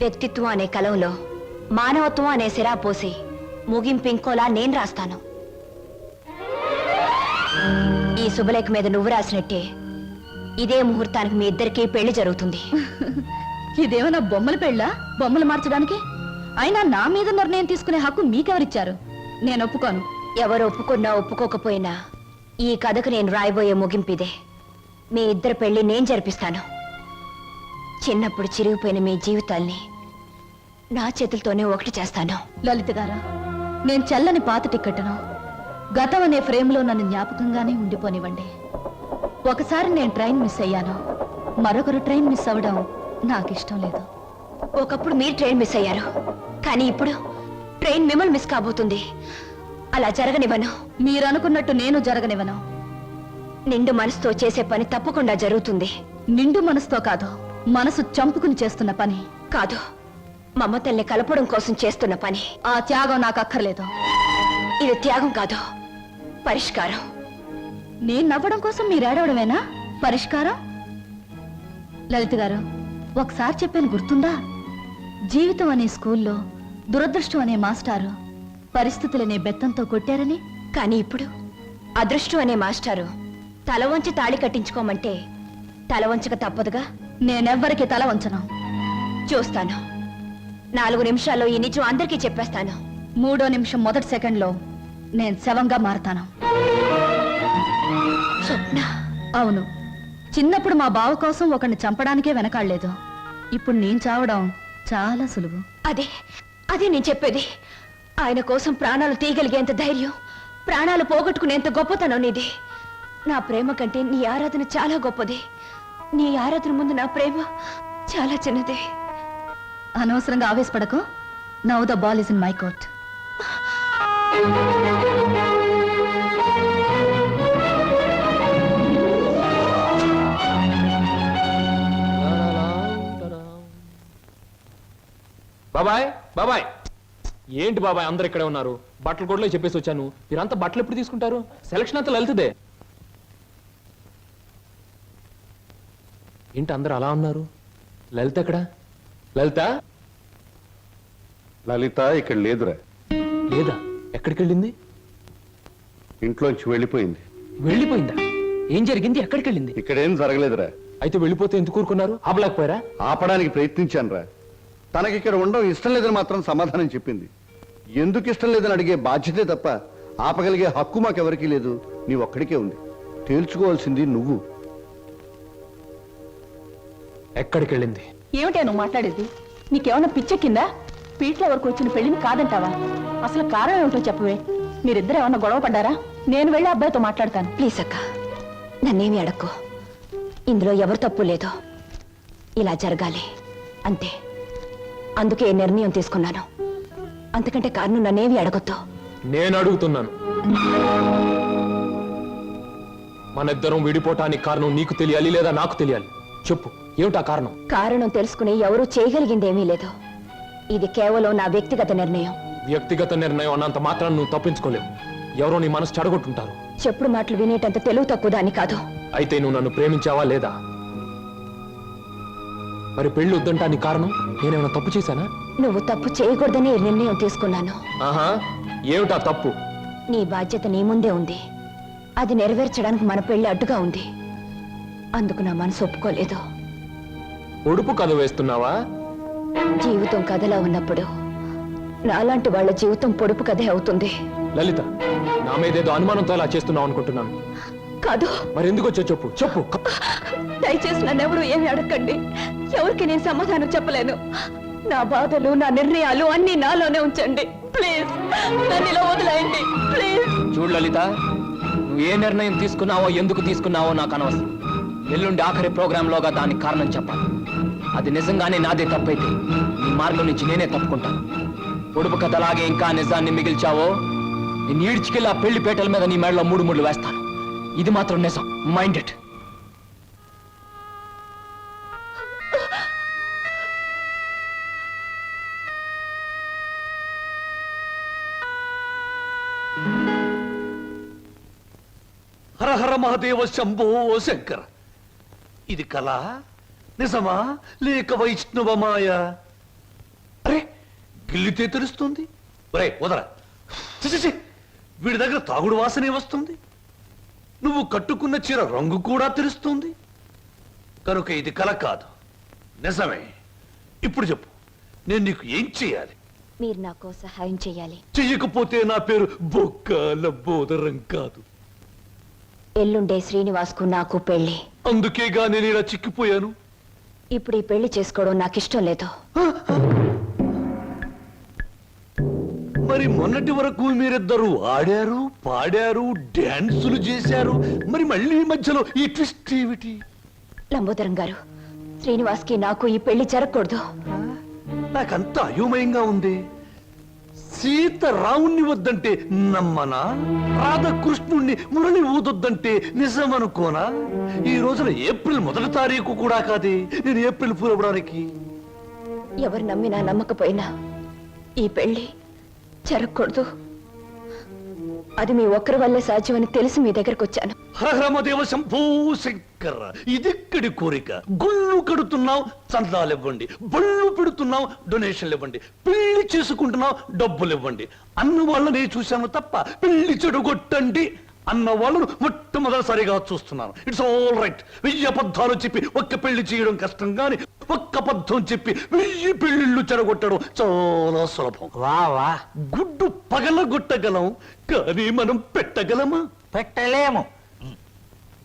వ్యక్తిత్వం అనే కలంలో మానవత్వం అనే సిరా పోసి ముగింపు ఇంకోలా నేను రాస్తాను. ఈ శుభలేఖ మీద నువ్వు రాసినట్టే ఇదే ముహూర్తానికి మీ ఇద్దరికీ పెళ్లి జరుగుతుంది. ఇదేమన్నా బొమ్మల పెళ్ళా, బొమ్మలు మార్చడానికి? అయినా నా మీద నిర్ణయం తీసుకునే హక్కు మీకెవరిచ్చారు? నేను ఒప్పుకోను. ఎవరు ఒప్పుకున్నా ఒప్పుకోకపోయినా ఈ కథకు నేను రాయబోయే ముగింపిదే. మీ ఇద్దరు పెళ్లి నేను జరిపిస్తాను. చిన్నప్పుడు చిరిగిపోయిన మీ జీవితాల్ని నా చేతులతోనే ఒకటి చేస్తాను. లలిత గారా, నేను చెల్లని పాత టిక్కెట్ను గతం అనే ఫ్రేమ్లో నన్ను జ్ఞాపకంగానే ఉండిపోనివ్వండి. ఒకసారి నేను ట్రైన్ మిస్ అయ్యాను, మరొకరు ట్రైన్ మిస్ అవ్వడం నాకు ఇష్టం లేదు. ఒకప్పుడు మీరు ట్రైన్ మిస్ అయ్యారు, కానీ ఇప్పుడు ట్రైన్ మిమ్మల్ని మిస్ కాబోతుంది. అలా జరగనివ్వను. మీరు అనుకున్నట్టు నేను జరగనివ్వను. నిండు మనసుతో చేసే పని తప్పకుండా జరుగుతుంది. నిండు మనసుతో కాదు, మనసు చంపుకుని చేస్తున్న పని. కాదు, మమతల్ని కలపడం కోసం చేస్తున్న పని. ఆ త్యాగం నాకు అక్కర్లేదు. ఇది త్యాగం కాదు, పరిష్కారం. నేను నవ్వడం కోసం మీరు ఏడవడమేనా పరిష్కారం? లలిత గారు, ఒకసారి చెప్పాను గుర్తుందా? జీవితం అనే స్కూల్లో దురదృష్టం అనే మాస్టారు పరిస్థితులనే బెత్తంతో కొట్టారని. కానీ ఇప్పుడు అదృష్టం అనే మాస్టారు తల వంచి తాళి కట్టించుకోమంటే తల వంచక తప్పదుగా. నేనెవ్వరికి తల వంచను. చూస్తాను. 4 నిమిషాల్లో ఈ నిజం అందరికీ చెప్పేస్తాను. 3వ నిమిషం మొదటి సెకండ్లో నేను శవంగా మారతాను. స్వప్న. అవును, చిన్నప్పుడు మా బావ కోసం ఒకరిని చంపడానికే వెనకాడలేదు. ఇప్పుడు నేను చావడం చాలా సులువు. అదే అదే నేను చెప్పేది. ఆయన కోసం ప్రాణాలు తీయగలిగేంత ధైర్యం, ప్రాణాలు పోగొట్టుకునేంత గొప్పతనం నీది. నా ప్రేమ కంటే నీ ఆరాధన చాలా గొప్పది. నీ ఆరాధన ముందు నా ప్రేమ చాలా చిన్నది. అనవసరంగా ఆవేశపడకు. Now the ball is in my court. బాబాయ్ బాబాయ్, ఏంటి బాబాయ్ అందరు ఇక్కడే ఉన్నారు? బట్టలు కూడా చెప్పేసి వచ్చాను. మీరంతా బట్టలు ఎప్పుడు తీసుకుంటారు? సెలక్షన్ అంతా లలితదే. ఏంటి అందరు అలా ఉన్నారు? లలిత ఎక్కడ? లలిత లలిత ఇక్కడ లేదురా. లేదా? ఎక్కడికి వెళ్ళింది? ఇంట్లోంచి వెళ్ళిపోయింది. వెళ్ళిపోయిందా? ఏం జరిగింది? ఎక్కడికి వెళ్ళింది? ఇక్కడేం జరగలేదురా. అయితే వెళ్ళిపోతే ఎందుకు ఊరుకున్నారు? ఆపలేకపోయారా? ఆపడానికి ప్రయత్నించాను రా. తనకి ఇక్కడ ఉండడం ఇష్టం లేదని మాత్రం సమాధానం చెప్పింది. ఎందుకు ఇష్టం లేదని అడిగే బాధ్యతే తప్ప ఆపగలిగే హక్కు మాకెవరికీ లేదు. నీ ఒక్కడికే ఉంది. తేల్చుకోవాల్సింది నువ్వు. ఎక్కడికి వెళ్ళింది? ఏమిటే నువ్వు మాట్లాడేది? నీకేమన్నా పిచ్చెక్కిందా? పీట్ల వరకు వచ్చిన పెళ్లిని కాదంటావా? అసలు కారణం ఏమిటో చెప్పవే. మీరిద్దరు ఏమన్నా గొడవ పడ్డారా? నేను వెళ్ళి అబ్బాయితో మాట్లాడతాను. ప్లీజ్ అక్క, నన్నేమి అడక్కు. ఇందులో ఎవరు తప్పు లేదో. ఇలా జరగాలి అంతే. అందుకే ఈ నిర్ణయం తీసుకున్నాను. అంతకంటే కారణం నన్నేమి అడగొద్దు. నేను అడుగుతున్నాను. మన ఇద్దరం విడిపోవటానికి కారణం నీకు తెలియాలి లేదా నాకు తెలియాలి. చెప్పు, ఏమిటా కారణం? కారణం తెలుసుకుని ఎవరూ చేయగలిగిందేమీ లేదు. ఇది కేవలం నా వ్యక్తిగత నిర్ణయం. వ్యక్తిగత నిర్ణయం అన్నంత మాత్రం నువ్వు తప్పించుకోలేవు. ఎవరో నీ మనసు చెడగొట్టుంటారు. చెప్పుడు మాటలు వినేటంత తెలుగు తక్కువ దాన్ని కాదు. అయితే నువ్వు నన్ను ప్రేమించావా లేదా? మరి పెళ్లి వద్దంటానికి కారణం నేనేమైనా తప్పు చేశానా? నువ్వు తప్పు చేయకూడదని ఈ నిర్ణయం తీసుకున్నాను. ఆహా, ఏమిటా తప్పు? నీ బాధ్యత నీ ముందే ఉంది. అది నెరవేర్చడానికి మన పెళ్లి అడ్డుగా ఉంది. అందుకు నా మనసు ఒప్పుకోలేదు. ఒడుపు కథ వేస్తున్నావా? జీవితం కథలా ఉన్నప్పుడు నాలాంటి వాళ్ళ జీవితం పొడుపు కథే అవుతుంది. లలిత, నా మీదేదో అనుమానంతో అలా చేస్తున్నావు అనుకుంటున్నాను. కాదు. మరి ఎందుకు వచ్చో చెప్పు. చెప్పు. దయచేసి నన్నెవరూ ఏమి అడగండి. ఎవరికి నేను సమాధానం చెప్పలేను. నా బాధలు, నా నిర్ణయాలు అన్ని నాలోనే ఉంచండి. ప్లీజ్ నన్ను ఇలా వదిలేయండి. ప్లీజ్. చూడు లలిత, నువ్వు ఏ నిర్ణయం తీసుకున్నావో ఎందుకు తీసుకున్నావో నాకు అనవసరం. ఎల్లుండి ఆఖరి ప్రోగ్రాంలోగా దానికి కారణం చెప్పాలి. అది నిజంగానే నాదే తప్పైతే నీ మార్గం నుంచి నేనే తప్పుకుంటాను. పొడుపు కథలాగే ఇంకా నిజాన్ని మిగిల్చావో నేను ఈడ్చికెళ్ళి ఆ పెళ్లి పేటల మీద నీ మెడలో 3 ముళ్ళు వేస్తాను. ఇది మాత్రం నిజం. Mind it. హర హర మహాదేవ శంభో శంకర. ఇది కళ నిజమా లేక వైష్ణవ మాయ? అరే, గిల్లితే తెలుస్తుంది. ఒరే వదరా. ఛీ, ఛీ, ఛీ. వీడి దగ్గర తాగుడు వాసనే వస్తుంది. నువ్వు కట్టుకున్న చీర రంగు కూడా తెలుస్తుంది. కనుక ఇది కళ కాదు, నిజమే. ఇప్పుడు చెప్పు, నేను నీకు ఏం చేయాలి? మీరు నాకు సహాయం చేయాలి. చెయ్యకపోతే నా పేరు బొక్కల బోదరం కాదు. ఎల్లుండే శ్రీనివాస్కు నాకు పెళ్లి. అందుకేగా నేను ఇలా చిక్కిపోయాను. ఇప్పుడు ఈ పెళ్లి చేసుకోవడం నాకు ఇష్టం లేదు. మరి మొన్నటి వరకు మీరిద్దరూ ఆడారు, పాడారు, డాన్సులు చేశారు. మరి మళ్ళీ మధ్యలో ఈ ట్విస్ట్ ఏమిటి? లంబోదరం గారు, శ్రీనివాస్కి నాకు ఈ పెళ్లి జరగకూడదు. నాకంత అయోమయంగా ఉంది. సీత రావుణ్ణి వద్దంటే నమ్మనా? రాధకృష్ణుణ్ణి మురళి ఊదొద్దంటే నిజమనుకోనా? ఈ రోజున ఏప్రిల్ 1వ తారీఖు కూడా కాదే నేను ఏప్రిల్ ఫూల్ అవ్వడానికి. ఎవరు నమ్మినా నమ్మకపోయినా ఈ పెళ్లి జరగకూడదు. అది మీ ఒక్కరి వల్లే సాధ్యమని తెలిసి మీ దగ్గరకు వచ్చాను. హరహరమదేవ శంభూ శంకర, ఇదిక్కడి కోరిక. గుళ్ళు కడుతున్నావు, చందాలు ఇవ్వండి. బళ్ళు పెడుతున్నావు, డొనేషన్లు ఇవ్వండి. పెళ్లి చేసుకుంటున్నావు, డబ్బులు ఇవ్వండి. అన్న వాళ్ళని చూశాను తప్ప పెళ్లి చెడుగొట్టండి అన్న వాళ్ళను మొట్టమొదటిసారిగా చూస్తున్నాను. It's all right. 1000 అబద్ధాలు చెప్పి ఒక్క పెళ్లి చేయడం కష్టం, గాని ఒక్క అబద్ధం చెప్పి 1000 పెళ్లిళ్ళు చెడగొట్టడం చాలా సులభం. వా గుడ్డు పగలగొట్టగలం, కానీ మనం పెట్టగలమా? పెట్టలేము.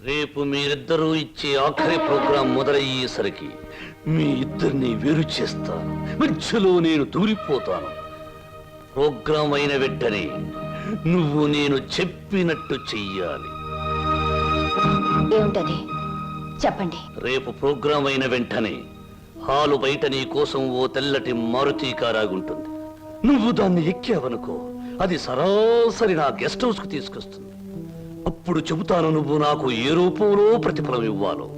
రేపు మీరిద్దరూ ఇచ్చే ఆఖరి ప్రోగ్రాం మొదలయ్యేసరికి మీ ఇద్దరిని వేరు చేస్తాను. మధ్యలో నేను దూరిపోతాను. ప్రోగ్రాం అయిన వెంటనే నువ్వు నేను చెప్పినట్టు చెయ్యాలి. ఏమిటది చెప్పండి. రేపు ప్రోగ్రాం అయిన వెంటనే హాలు బయట నీ కోసం ఓ తెల్లటి మారుతి కారాగుంటుంది. నువ్వు దాన్ని ఎక్కావనుకో, అది సరాసరి నా గెస్ట్ హౌస్ కు తీసుకొస్తుంది. అప్పుడు చెబుతాను నువ్వు నాకు ఏ రూపంలో ప్రతిఫలం ఇవ్వాలో.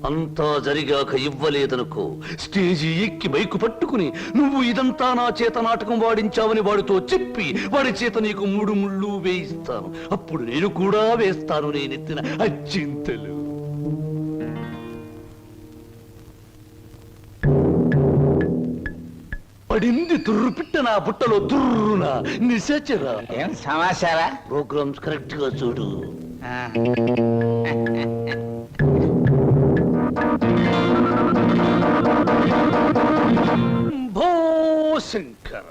అంతా జరిగాక ఇవ్వలేదనుకో, స్టేజి ఎక్కి బైకు పట్టుకుని నువ్వు ఇదంతా నా చేత నాటకం వాడించావని వాడితో చెప్పి వాడి చేత నీకు 3 ముళ్ళు వేయిస్తాను. అప్పుడు నేను కూడా వేస్తాను నేనెత్తిన అచ్చింతలు. పడింది తుర్రుపిట్ట నా బుట్టలో తుర్రున నిశాచరా. ఏం సమాచారా? ప్రోగ్రామ్స్ కరెక్ట్ గా చూడు. శంకర,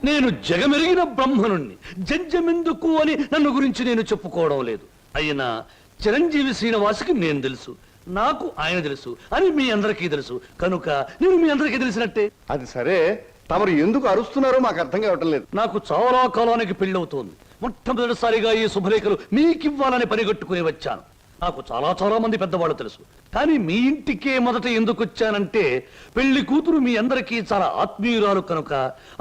నేను జగమెరిగిన బ్రహ్మనుణ్ణి. జంజమెందుకు అని నన్ను గురించి నేను చెప్పుకోవడం లేదు. అయినా చిరంజీవి శ్రీనివాసుకి నేను తెలుసు, నాకు ఆయన తెలుసు అని మీ అందరికీ తెలుసు. కనుక నేను మీ అందరికీ తెలిసినట్టే. అది సరే, తమరు ఎందుకు అరుస్తున్నారో మాకు అర్థం కావటం లేదు. నాకు చాలా కాలానికి పెళ్ళవుతోంది. మొట్టమొదటిసారిగా ఈ శుభలేఖలు మీకివ్వాలని పనిగట్టుకుని వచ్చాను. నాకు చాలా మంది పెద్దవాళ్ళు తెలుసు, కానీ మీ ఇంటికే మొదట ఎందుకు వచ్చానంటే, పెళ్లి కూతురు మీ అందరికీ చాలా ఆత్మీయురాలు కనుక,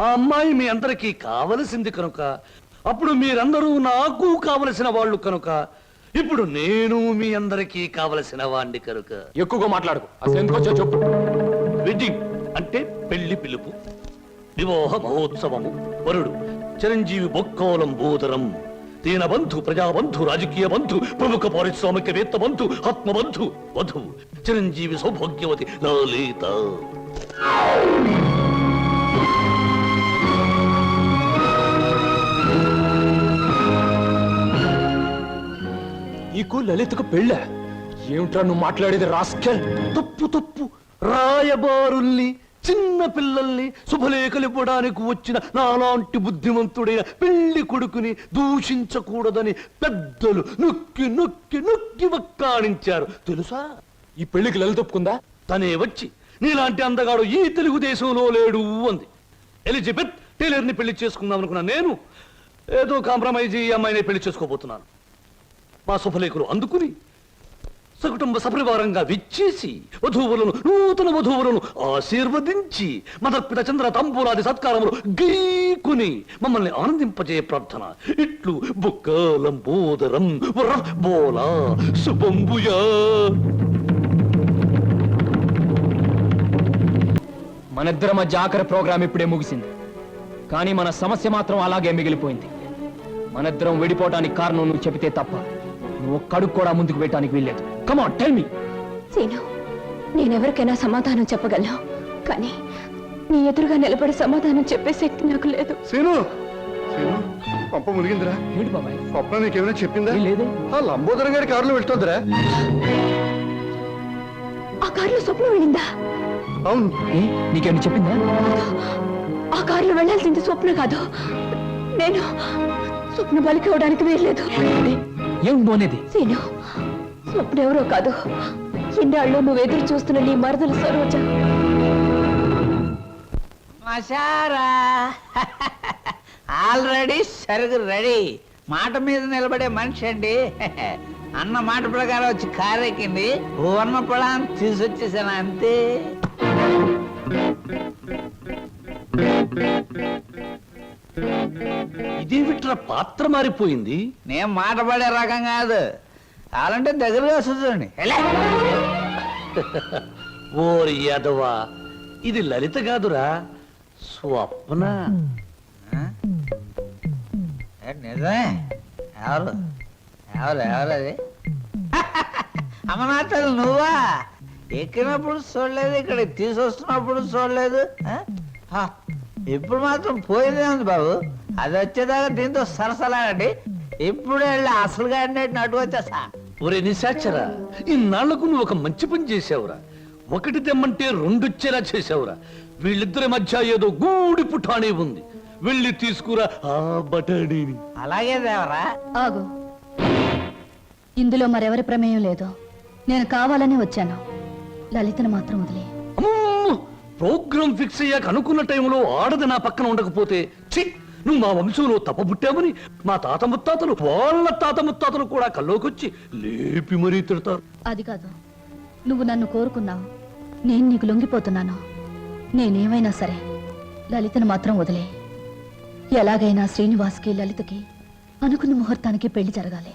ఆ అమ్మాయి మీ అందరికీ కావలసింది కనుక, అప్పుడు మీరందరూ నాకు కావలసిన వాళ్ళు కనుక, ఇప్పుడు నేను మీ అందరికీ కావలసిన వాణ్ణి కనుక. ఎక్కువగా మాట్లాడుకో, అసలు ఎందుకు వచ్చావు చెప్పు. వెడ్డింగ్ అంటే పెళ్లి పిలుపు, వివాహ మహోత్సవము. వరుడు చిరంజీవి బొక్కోలం బోదరం, దీనబంధు, ప్రజాబంధు, రాజకీయ బంధు, ప్రముఖ పారిశ్రామికవేత్త బంధు, ఆత్మబంధు. వధువు చిరంజీవి సౌభాగ్యవతి లలిత. నీకు లలితకు పెళ్ళా? ఏమిట్రా నువ్వు మాట్లాడేది రాస్కెల్? తప్పు. రాయబారుల్ని, చిన్న పిల్లల్ని శుభలేఖలు ఇవ్వడానికి వచ్చిన నాలాంటి బుద్ధిమంతుడైన పెళ్లి కొడుకుని దూషించకూడదని పెద్దలు నొక్కి వక్కాణించారు తెలుసా? ఈ పెళ్లికి లలిత ఒప్పుకుందా? తనే వచ్చి నీలాంటి అందగాడు ఈ తెలుగుదేశంలో లేడు అంది. ఎలిజబెత్ టైలర్ని పెళ్లి చేసుకుందాం అనుకున్నా నేను ఏదో కాంప్రమైజ్ ఈ అమ్మాయిని పెళ్లి చేసుకోబోతున్నాను. మా శుభలేఖలు అందుకుని సకుటుంబ సపరివారంగా విచ్చేసి నూతన వధువులను ఆశీర్వదించి మదర్పిత చంద్ర తంబూలాది సత్కారములు గీకుని మమ్మల్ని ఆనందింపజే ప్రార్థన. ఇట్లు బుక్కలంబోదరం బోలా శుభంబుయా. మనిద్దరి మధ్య ఆఖరి ప్రోగ్రాం ఇప్పుడే ముగిసింది, కానీ మన సమస్య మాత్రం అలాగే మిగిలిపోయింది. మనిద్దరం విడిపోవటానికి కారణం నువ్వు చెబితే తప్ప నువ్వు ఒక్కడుగు కూడా ముందుకు పెట్టడానికి వీల్లేదు. Come on tell me. Seenu, నేనెవరికైనా సమాధానం చెప్పగలను, కానీ నీ ఎదురుగా నిలబడి సమాధానం చెప్పే శక్తి నాకు లేదు. సీను, పంప మునిగిందిరా. ఏంటి బాబాయ్? స్వప్న నీకేమైనా చెప్పిందా? లేదే. ఆ లంబోదరం గారి కారులో వెళ్తుందిరా. ఆ కారులో స్వప్న వెళ్ళిందా? అవును. నీకేమైనా చెప్పిందా? ఆ కారులో వెళ్ళాల్సింది స్వప్న కాదు, నేను. స్వప్న బలికి అవడానికి వీల్లేదు. ఏం పోనేది? సీను, స్వప్న ఎవరో కాదు, ఇన్నాళ్ళు నువ్వు ఎదురు చూస్తున్న నీ మరదలు సరోజ. మసారా ఆల్రెడీ సరుగు రెడీ. మాట మీద నిలబడే మనిషి అండి. అన్న మాట ప్రకారం వచ్చి కారెక్కింది, వర్ణ పొలాన్ని తీసుకొచ్చేసాను అంతే. ఇదేమిట్రా పాత్ర మారిపోయింది? నేను మాట పడే రకం కాదు, కావాలంటే దగ్గరగా చూడండి. ఓరి యాదవా, ఇది లలిత కాదురా, స్వప్న. నిజమే? ఎవరు ఎవరు ఎవరది? అమ్మనాథలు నువ్వా? ఎక్కినప్పుడు చూడలేదు, ఇక్కడ తీసుకొస్తున్నప్పుడు చూడలేదు. ఇప్పుడు మాత్రం పోయిందే ఉంది బాబు. అది వచ్చేదాకా దీంతో సరసలాడండి. ఇప్పుడు వెళ్ళి అసలుగా అటు వచ్చేసా. ఒరే నిశాచరా, ఇన్నాళ్లకు నువ్వు ఒక మంచి పని చేసావురా. ఒకటి తెమ్మంటే రెండొచ్చేలా చేసావురా. వీళ్ళిద్దరి మధ్య ఏదో గూడి పుటాణి ఉంది. వెళ్ళి తీసుకురా ఆ బటాడీని. అలాగే దేవరా. ఆగు, ఇందులో మరెవరి ప్రమేయం లేదు. నేను కావాలని వచ్చాను. లలితను మాత్రం వదిలే. ప్రోగ్రామ్ ఫిక్స్ అయ్యాక అనుకున్న టైంలో ఆడది నా పక్కన ఉండకపోతే, ఛీ, నువ్వు మా వంశంలో తప్పబుట్టామని మా తాత ముత్తాతలు, వాళ్ళ తాత ముత్తాతలు కూడా కల్లోకొచ్చి లేపి మరీ తిడతారు. అది కాదు, నువ్వు నన్ను కోరుకున్నావు, నేను నీకు లొంగిపోతున్నాను. నేనేమైనా సరే లలితను మాత్రం వదిలే. ఎలాగైనా శ్రీనివాస్కి లలితకి అనుకున్న ముహూర్తానికి పెళ్లి జరగాలి.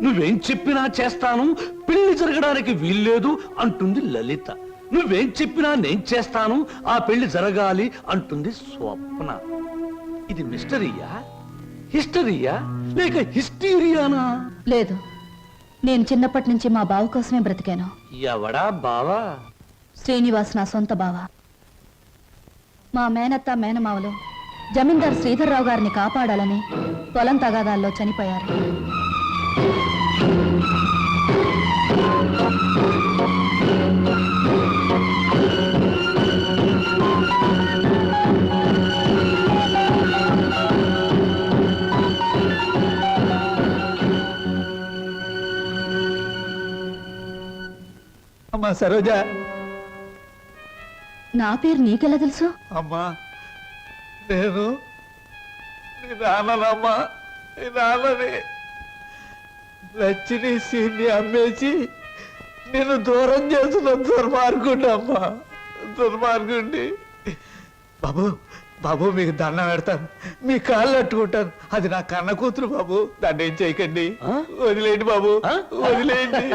నువ్వేం చెప్పినా చేస్తాను, పెళ్లి జరగడానికి వీల్లేదు అంటుంది లలిత. నువ్వేం చెప్పినా నేను చేస్తాను, ఆ పెళ్లి జరగాలి అంటుంది స్వప్న. ఇది మిస్టరీయా, హిస్టరీయా, లేక హిస్టీరియానా? లేదు, నేను చిన్నప్పటి నుంచి మా బావ కోసమే బ్రతికాను. ఎవడా బావా? శ్రీనివాస్ నా సొంత బావ. మా మేనత్త మేనమావలు జమీందార్ శ్రీధర్రావు గారిని కాపాడాలని పొలం తగాదాల్లో చనిపోయారు. అమ్మా సరోజ. నా పేరు నీకెలా తెలుసు? అమ్మా నేను నీ నాన్ననమ్మా, నీ నాన్నని. లచ్చిని సీన్ని అమ్మేసి నేను దూరం చేసిన దుర్మార్గుండి అమ్మా, దుర్మార్గుండి. బాబు బాబు మీకు దండం పెడతాను, మీ కాళ్ళు అట్టుకుంటాను. అది నా కన్న కూతురు బాబు, దాన్ని ఏం చేయకండి. వదిలేయండి బాబు, వదిలేయండి.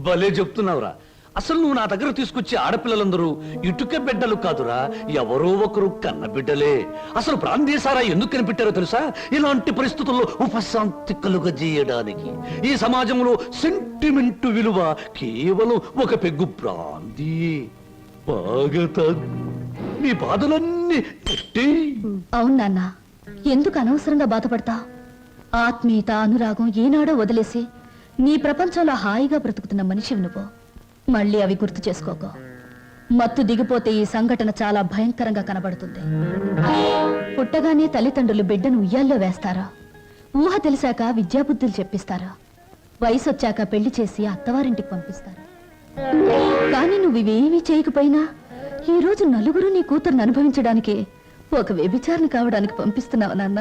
భలే చెప్తున్నావురా. అసలు నువ్వు నా దగ్గర తీసుకొచ్చే ఆడపిల్లలందరూ ఇటుక బిడ్డలు కాదురా, ఎవరో ఒకరు కన్న బిడ్డలే. అసలు ప్రాంతీయసారా ఎందుకు కనిపెట్టారో తెలుసా? ఇలాంటి పరిస్థితుల్లో ఉపశాంతి కలుగజేయడానికి. ఈ సమాజంలో సెంటిమెంట్ విలువ కేవలం ఒక పెగ్గు బ్రాందీ. బాగా తాగు, నీ బాధలన్నీ అవును నాన్న, ఎందుకు అనవసరంగా బాధపడతా? ఆత్మీయత, అనురాగం ఏనాడో వదిలేసి నీ ప్రపంచంలో హాయిగా బ్రతుకుతున్న మనిషివి నువ్వు. మళ్ళీ అవి గుర్తు చేసుకోకో. మత్తు దిగిపోతే ఈ సంఘటన చాలా భయంకరంగా కనబడుతుంది. పుట్టగానే తల్లిదండ్రులు బిడ్డను ఉయ్యాల్లో వేస్తారా? ఊహ తెలిసాక విద్యాబుద్ధులు చెప్పిస్తారా? వయసు వచ్చాక పెళ్లి చేసి అత్తవారింటికి పంపిస్తారా? కానీ నువ్వు ఇవేమీ చేయకపోయినా ఈ రోజు నలుగురు నీ కూతురుని అనుభవించడానికి ఒక వ్యభిచారిని కావడానికి పంపిస్తున్నావు నాన్న.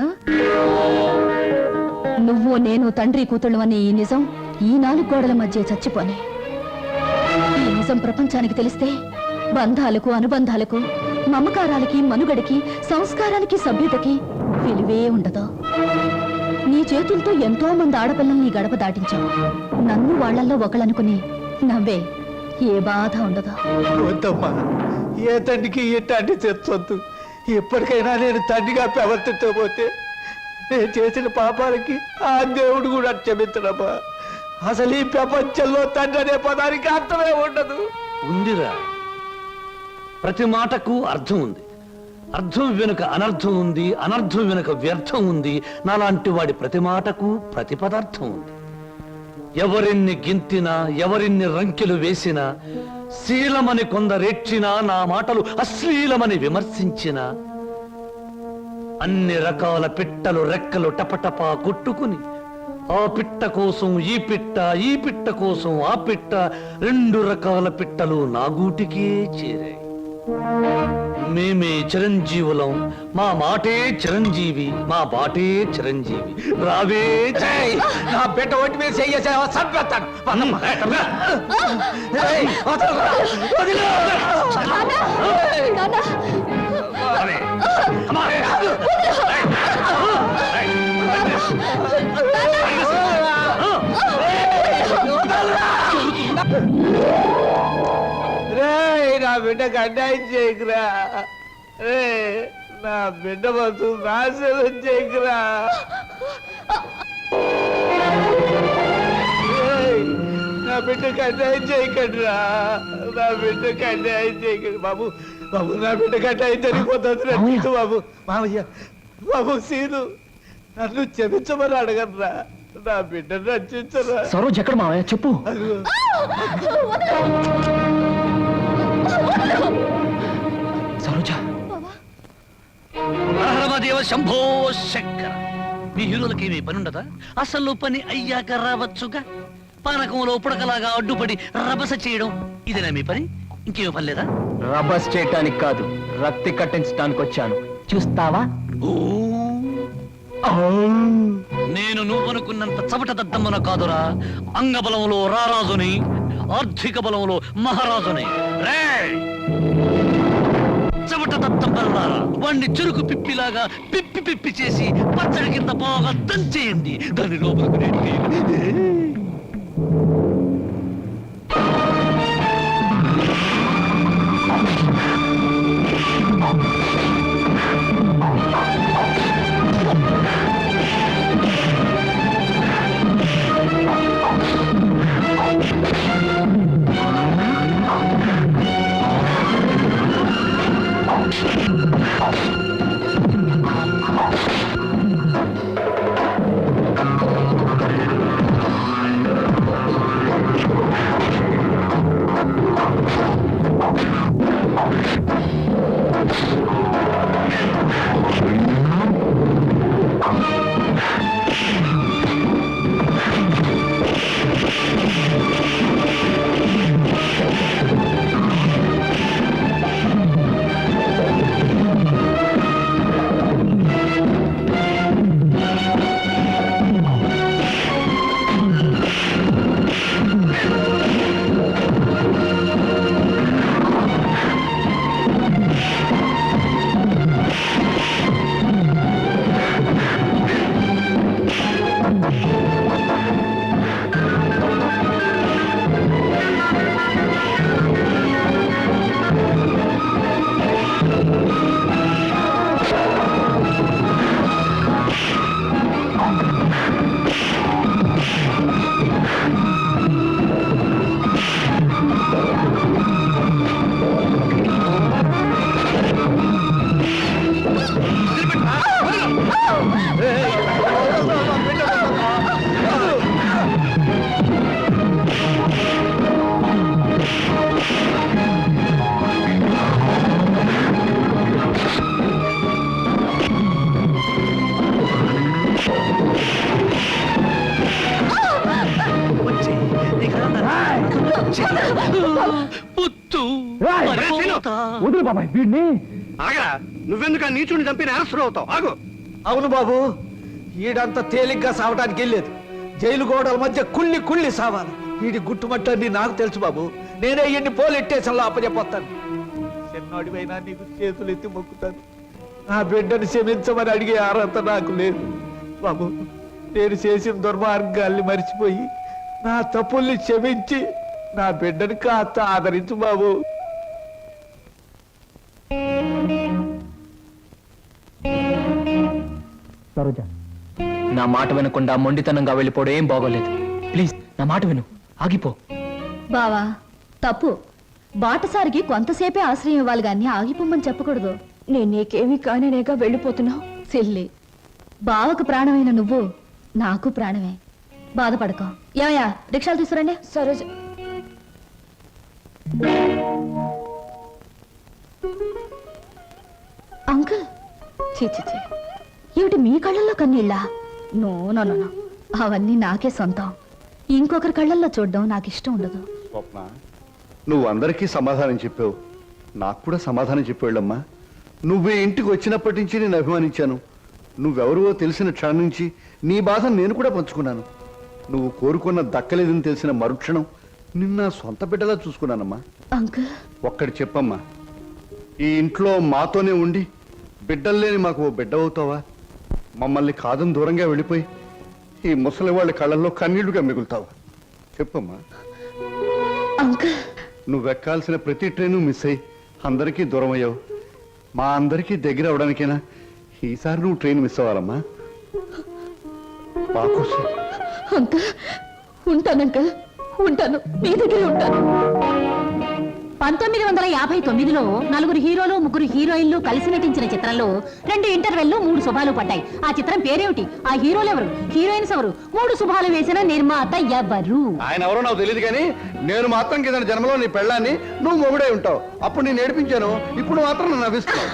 నువ్వు నేను తండ్రి కూతుళ్ళు అనే ఈ నిజం ఈ 4 గోడల మధ్య చచ్చిపోనే. ఈ నిజం ప్రపంచానికి తెలిస్తే బంధాలకు, అనుబంధాలకు, మమకారాలకి, మనుగడకి, సంస్కారానికి, సభ్యతకి విలువే ఉండదు. నీ చేతులతో ఎంతో మంది ఆడపిల్లల్ని గడప దాటించావు. నన్ను వాళ్లల్లో ఒకళ్ళనుకుని నవ్వే, ఏ బాధ ఉండదు. వద్దమ్మా, ఏ తండ్రికి ఎట్టాంటి తెచ్చొద్దు. ఎప్పటికైనా నేను తండ్రిగా ప్రవర్తించకపోతే నేను చేసిన పాపాలకి ఆ దేవుడు కూడా క్షమించడమ్మా. అసలు ఈ ప్రపంచంలో తండ్రి అనే పదానికి అర్థమే ఉండదు. ఉందిరా, ప్రతి మాటకు అర్థం ఉంది. అర్థం వెనుక అనర్థం ఉంది, అనర్థం వెనుక వ్యర్థం ఉంది. నాలాంటి వాడి ప్రతి మాటకు ప్రతి పదార్థం ఉంది. ఎవరిన్ని గింతినా, ఎవరిన్ని రంకెలు వేసినా, శీలమని కొందరేడ్చినా, నా మాటలు అశ్లీలమని విమర్శించినా, అన్ని రకాల పిట్టలు రెక్కలు టపటపా కొట్టుకుని ఆ పిట్ట కోసం ఈ పిట్ట, ఈ పిట్ట కోసం ఆ పిట్ట, 2 రకాల పిట్టలు నా గూటికే చేరాయి. మేమే చిరంజీవులం, మా మాటే చిరంజీవి, మా బాటే చిరంజీవి. రావే నా బిడ్డ ఒంటి మీద చెయ్యేసావా చంపేస్తాను. రే బిడ్డకు అన్యాయం చేయకురా రే, నా బిడ్డ బతు నాశనం చేయకురా. ఏయ్, నా బిడ్డకు అన్యాయం చేయకండిరా, నా బిడ్డకు అన్యాయం చేయకండి బాబు. బాబు నా బిడ్డకు అన్యాయం జరిగిపోతుంది రక్షించు బాబు. మామయ్య బాబు సీను నన్ను క్షమించమని అడగరా, నా బిడ్డను రక్షించరా. సరోజ్ ఎక్కడ మావయ్య చెప్పు. అదిగో. సరోజా హరమదేవ శంభో శంకర. మీ హీరోలకి ఏమీ పని ఉండదా? అసలు పని అయ్యాక రావచ్చుగా. పానకంలో ఉప్పడకలాగా అడ్డుపడి రభస చేయడం ఇదేనా మీ పని? ఇంకేమీ పని లేదా? రబస్ చేయటానికి కాదు, రక్తి కట్టించడానికి వచ్చాను. చూస్తావా? నేను నువ్వనుకున్నంత చవట దద్దమ్మన కాదురా. అంగబలంలో రారాజుని, ఆర్థిక బలంలో మహారాజుని. రేయ్! చవట దద్దమ్మలారా, వాణ్ణి చురుకు పిప్పిలాగా పిప్పి పిప్పి చేసి పచ్చడి కింద బాగా దంచేయండి. దాని లోపలికి నేను వదులు బాబాయ్ వీడిని. ఆగరా, నువ్వెందుకు నీచుని చంపి నేరస్తుడు అవుతావు? ఆగు. అవును బాబు, ఈడంతా తేలిగ్గా సావటానికి వెళ్ళలేదు. జైలు గోడల మధ్య కుళ్ళి కుళ్ళి సావాలి. వీడి గుట్టుమట్టని నాకు తెలుసు బాబు. నేనే ఎన్ని పోలీస్ స్టేషన్లో అప్పచెప్పొస్తాను. చిన్నోడివైనా నీకు చేతులు ఎత్తి మొక్కుతాను. నా బిడ్డను క్షమించమని అడిగే అర్హత నాకు లేదు బాబు. నేను చేసిన దుర్మార్గాల్ని మర్చిపోయి నా తప్పుల్ని క్షమించి నా బిడ్డని కాస్త ఆదరించు బాబు. సరోజ నా మాట వినకుండా మొండితనంగా వెళ్ళిపోవడం ఏం బాగోలేదు. ప్లీజ్ నా మాట విను, ఆగిపో. బావా తప్పు. బాటసారికి కొంతసేపే ఆశ్రయం ఇవ్వాలి గాని ఆగిపోమ్మని చెప్పకూడదు. నేను నీకేమీ కానేగా వెళ్ళిపోతున్నావు. సిల్లి, బావకు ప్రాణమైన నువ్వు నాకు ప్రాణమే. బాధపడకో. ఏమయ్యా రిక్షాలు తీసుకురండి. సరోజ అంకుల్, చీ ఏమిటి మీ కళ్ళల్లో కన్నీళ్ళా? నో నో నో నో, అవన్నీ నాకే సొంతం. ఇంకొకరి కళ్ళల్లో చూడడం నాకు ఇష్టం ఉండదు. స్వప్న, నువ్వు అందరికీ సమాధానం చెప్పావు, నాకు కూడా సమాధానం చెప్పాళ్ళమ్మా. నువ్వే ఇంటికి వచ్చినప్పటి నుంచి నేను అభిమానించాను. నువ్వెవరో తెలిసిన క్షణం నుంచి నీ బాధను నేను కూడా పంచుకున్నాను. నువ్వు కోరుకున్న దక్కలేదని తెలిసిన మరుక్షణం నిన్న సొంత బిడ్డలా చూసుకున్నానమ్మా. అంకుల్, ఒక్కటి చెప్పమ్మా, ఈ ఇంట్లో మాతోనే ఉండి బిడ్డల్లేని మాకు ఓ బిడ్డ అవుతావా? మమ్మల్ని కాదని దూరంగా వెళ్ళిపోయి ఈ ముసలి వాళ్ళ కళ్ళల్లో కన్నీళ్లుగా మిగులుతావా? చెప్పమ్మా. అంకుల్, నువ్వు ఎక్కాల్సిన ప్రతి ట్రైను మిస్ అయ్యి అందరికీ దూరం అయ్యావు. మా అందరికీ దగ్గర అవడానికైనా ఈసారి నువ్వు ట్రైన్ మిస్ అవ్వాలమ్మా. మా కోసం అంకుల్ ఉంటాను అంకుల్, ఉంటాను, మీ దగ్గరే ఉంటాను. 1959లో 4 హీరోలు 3 హీరోయిన్లు కలిసి నటించిన చిత్రంలో 2 ఇంటర్వెల్లు 3 శుభాలు పడ్డాయి. ఆ చిత్రం పేరేమిటి? ఆ హీరోలు ఎవరు? హీరోయిన్స్ ఎవరు? 3 శుభాలు వేసిన నిర్మాత ఎవరు? ఆయన ఎవరో నాకు తెలియదు కానీ నేను మాత్రం కింద జన్మలో నీ పెళ్ళాన్ని నువ్వు మొగుడే ఉంటావు. అప్పుడు నేను ఏడిపించాను, ఇప్పుడు మాత్రం నన్ను నవ్విస్తున్నావు.